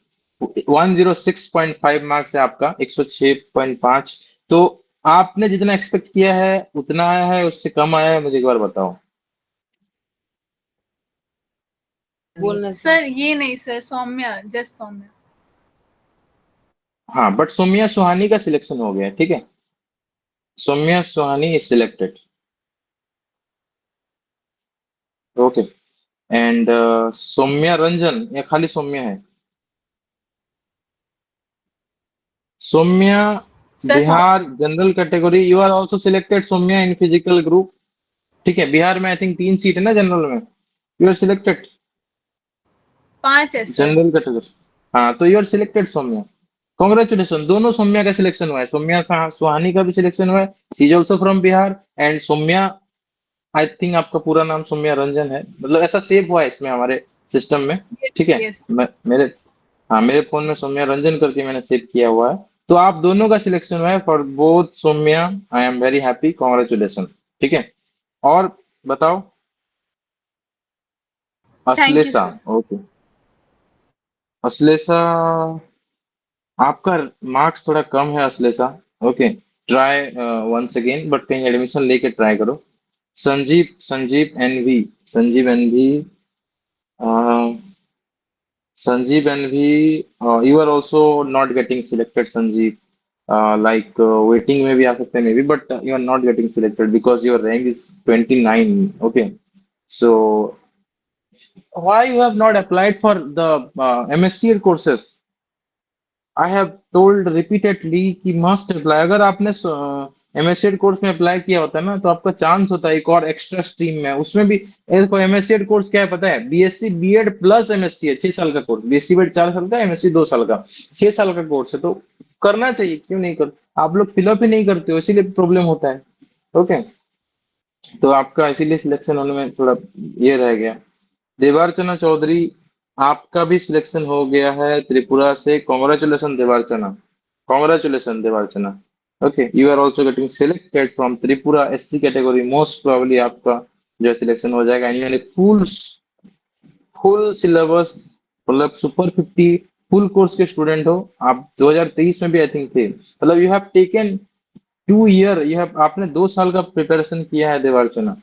106.5 marks है आपका, 106.5। तो आपने जितना एक्सपेक्ट किया है उतना आया है, उससे कम आया है, मुझे एक बार बताओ। बोलना सर ये नहीं सर, सौम्या, जस्ट सौम्या। हाँ, बट सौम्या सुहानी का सिलेक्शन हो गया, ठीक है। Soumya Suhani is selected, okay. And Soumya Ranjan या खाली सौम्या है? Soumya sir Bihar general category, you are also selected Soumya in physical group. ठीक है, बिहार में आई थिंक 3 सीट है ना जनरल में, यू आर सिलेक्टेड 5 है सर। General category. हाँ, तो you are selected Soumya, congratulation. दोनों सौम्या का सिलेक्शन हुआ है, सौम्या सुहानी का भी सिलेक्शन हुआ है, she is also from Bihar. And Soumya, I think आपका पूरा नाम सौम्या रंजन है, मतलब ऐसा सेव हुआ है इसमें हमारे सिस्टम में। ठीक है, यस। मेरे, हाँ मेरे फोन में सौम्या रंजन करके मैंने सेव किया हुआ है। तो आप दोनों का सिलेक्शन हुआ है for both Soumya, I am very happy, congratulation. ठीक है, और बताओ। Thank you Ashlesha, sir. Okay. Ashlesha, आपका मार्क्स थोड़ा कम है Ashlesha. Okay, try once again, but कहीं एडमिशन लेके ट्राई करो। Sanjeev NV, Sanjeev NV, Sanjeev NV, you are also not getting selected Sanjeev. Like waiting में भी आ सकते हैं may be, but you are not getting selected because your rank is 29। Okay, so why you have not applied for the MSc courses? I have told repeatedly कि must apply. अगर आपने MSc course में apply किया होता है ना, तो आपका चांस होता है एक और एक्स्ट्रा स्ट्रीम में, उसमें भी। देखो एमएससी कोर्स क्या है पता है? बीएससी बीएड प्लस एमएससी है, 6 साल का कोर्स। बीएससी बीएड 4 साल का, एमएससी 2 साल का, 6 साल का कोर्स है। तो करना चाहिए, क्यों नहीं कर? आप लोग फिलअप ही नहीं करते हो, इसीलिए प्रॉब्लम होता है। ओके, तो आपका इसीलिए सिलेक्शन होने में थोड़ा ये रह गया। देवार्चना चौधरी, आपका भी सिलेक्शन हो गया है त्रिपुरा से। Congratulation Devarchana, congratulation Devarchana. Okay, you are also getting selected from Tripura SC category. Most probably आपका जो सिलेक्शन हो जाएगा। एंड फुल फुल सिलेबस, मतलब सुपर 50 फुल कोर्स के स्टूडेंट हो आप। 2023 में भी आई थिंक थे, मतलब you have taken 2 year, you have, आपने 2 साल का प्रिपरेशन किया है Devarchana.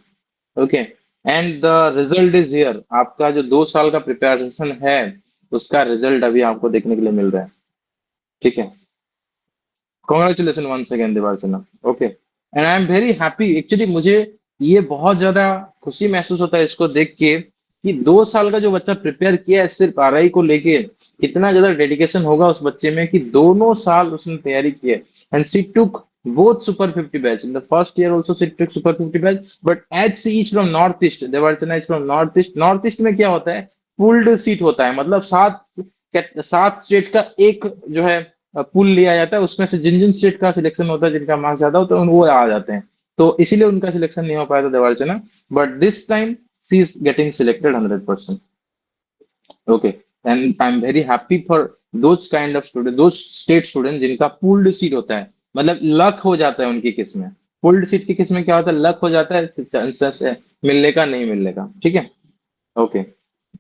Okay, and the result is here. आपका जो 2 साल का प्रिपरेशन है, उसका रिजल्ट अभी आपको देखने के लिए मिल रहा है। ठीक है, congratulation once again Devarchana. Okay, and I am very happy. Actually मुझे ये बहुत ज्यादा खुशी महसूस होता है इसको देख के, कि 2 साल का जो बच्चा प्रिपेयर किया है सिर्फ आरआई को लेके, कितना ज्यादा डेडिकेशन होगा उस बच्चे में, कि दोनों साल उसने तैयारी की है। And she took both super 50 batch in the first year also she took super 50 batch, but as she is from north east, देवार्चना is from north east। North east में क्या होता है? पुल्ड सीट होता है, मतलब 7 स्टेट का एक जो है पुल लिया जाता है, उसमें से जिन जिन स्टेट का सिलेक्शन होता है, जिनका मार्क्स ज्यादा होता है, वो आ जाते हैं। तो इसीलिए उनका सिलेक्शन नहीं हो पाया था Devarchana, but this time she is getting selected 100%। Okay, and I am very happy for those kind of student, those state student जिनका पुल्ड सीट होता है, मतलब लक हो जाता है उनकी किस में। पुल्ड सीट की किस में क्या होता है? लक हो जाता है, चांसेस है मिलने का, नहीं मिलने का। ठीक है, ओके।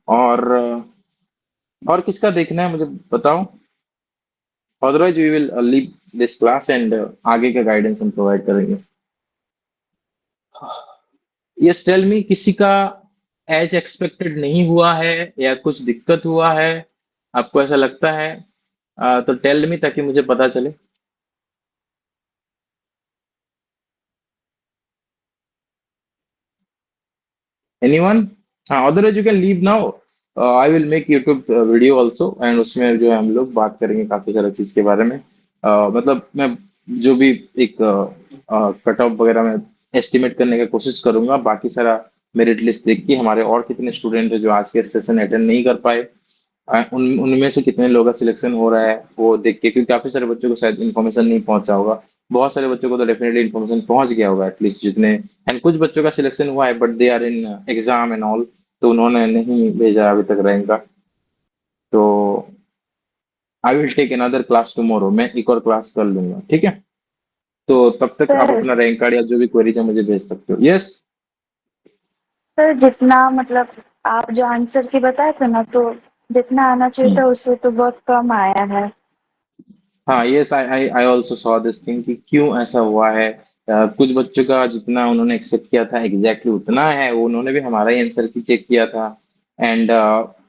और किसका देखना है मुझे बताओ, otherwise we will leave this class and आगे का गाइडेंस हम प्रोवाइड करेंगे। यस, टेल मी, किसी का एज एक्सपेक्टेड नहीं हुआ है या कुछ दिक्कत हुआ है, आपको ऐसा लगता है? तो टेल मी, ताकि मुझे पता चले। एनीवन? हाँ, otherwise you can leave now. I will make YouTube video also, and उसमें जो है हम लोग बात करेंगे काफी सारी चीज के बारे में। मतलब मैं जो भी एक कट ऑफ वगैरह में एस्टिमेट करने की कोशिश करूंगा, बाकी सारा मेरिट लिस्ट देख के हमारे और कितने स्टूडेंट है जो आज के सेशन अटेंड नहीं कर पाए, उनमें से कितने लोगों का सिलेक्शन हो रहा है वो देख के, क्योंकि काफी सारे बच्चों को शायद इन्फॉर्मेशन नहीं पहुंचा होगा। बहुत सारे बच्चों को तो डेफिनेटली इन्फॉर्मेशन पहुंच गया होगा एटलीस्ट जितने, एंड कुछ बच्चों का सिलेक्शन हुआ है but they are in exam and all, तो उन्होंने नहीं भेजा अभी तक रैंक का। तो I will take another class tomorrow, मैं एक और क्लास कर लूंगा, ठीक है? तो तब तक आप सर अपना रैंक कार्ड या जो भी क्वेरीज है मुझे भेज सकते हो। यस, सर जितना मतलब आप जो आंसर की बताए थे ना, तो जितना आना चाहिए था उससे तो बहुत कम आया है। हाँ, yes, I also saw this thing कि क्यों ऐसा हुआ है। कुछ बच्चों का जितना उन्होंने एक्सेप्ट किया था एग्जैक्टली उतना है, उन्होंने भी हमारा ही आंसर की चेक किया था। एंड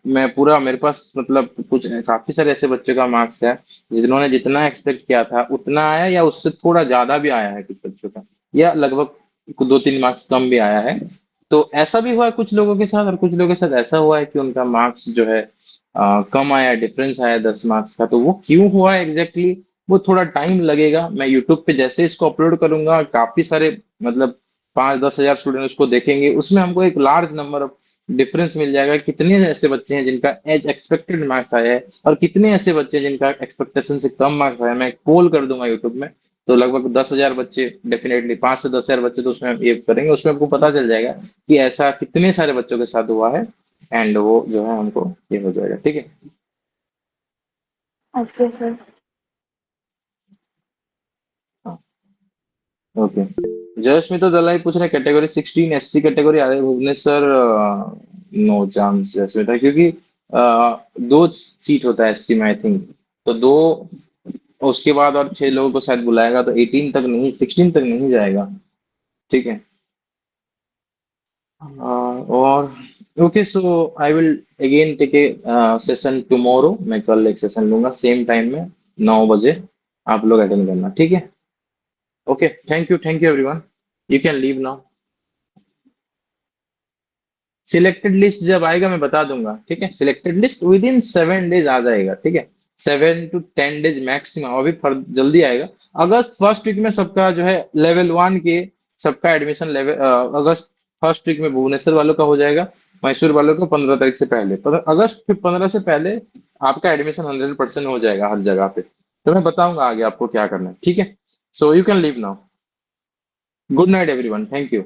मैं पूरा, मेरे पास मतलब कुछ काफी सारे ऐसे बच्चों का मार्क्स है जिन्होंने जितना एक्सपेक्ट किया था उतना आया, या उससे थोड़ा ज्यादा भी आया है कुछ बच्चों का, या लगभग 2-3 मार्क्स कम भी आया है। तो ऐसा भी हुआ है कुछ लोगों के साथ, और कुछ लोगों के साथ ऐसा हुआ है कि उनका मार्क्स जो है कम आया, डिफरेंस आया 10 मार्क्स का। तो वो क्यों हुआ है एग्जैक्टली, वो थोड़ा टाइम लगेगा। मैं यूट्यूब पे जैसे इसको अपलोड करूंगा, काफी सारे मतलब 5-10 हजार स्टूडेंट उसको देखेंगे, उसमें हमको एक लार्ज नंबर ऑफ डिफरेंस मिल जाएगा। कितने ऐसे बच्चे हैं जिनका एज एक्सपेक्टेड मार्क्स आया है, और कितने ऐसे बच्चे हैं जिनका एक्सपेक्टेशन से कम मार्क्स आया है। मैं एक पोल कर दूंगा यूट्यूब में, तो लगभग 10,000 बच्चे, डेफिनेटली 5 से 10 हजार बच्चे तो उसमें ये करेंगे, उसमें आपको पता चल जाएगा कि ऐसा कितने सारे बच्चों के साथ हुआ है। एंड वो जो है हमको ये हो जाएगा, ठीक है? Okay sir. Okay, Jayasmita Dalai पूछ रहे कैटेगरी 16 एससी कैटेगरी आगे भुवनेश्वर। नो चांस जयस्मिता, क्योंकि 2 सीट होता है एससी में आई थिंक, तो 2 उसके बाद और 6 लोगों को शायद बुलाएगा, तो 18 तक नहीं, 16 तक नहीं जाएगा, ठीक है। और okay, so I will again take a session tomorrow, मैं कल एक सेशन लूंगा सेम टाइम में 9 बजे, आप लोग अटेंड करना, ठीक है। Okay, thank you everyone, you can leave now. Selected list जब आएगा मैं बता दूंगा, ठीक है। Selected list within 7 days आ जाएगा, ठीक है, 7 to 10 डेज मैक्सिमम, अभी जल्दी आएगा। अगस्त फर्स्ट वीक में सबका जो है लेवल 1 के सबका एडमिशन लेवल अगस्त फर्स्ट वीक में भुवनेश्वर वालों का हो जाएगा, मैसूर वालों को 15 तारीख से पहले, अगस्त 15 से पहले आपका एडमिशन 100% हो जाएगा हर जगह पे। तो मैं बताऊंगा आगे आपको क्या करना है, ठीक है। So you can leave now. Good night everyone, thank you.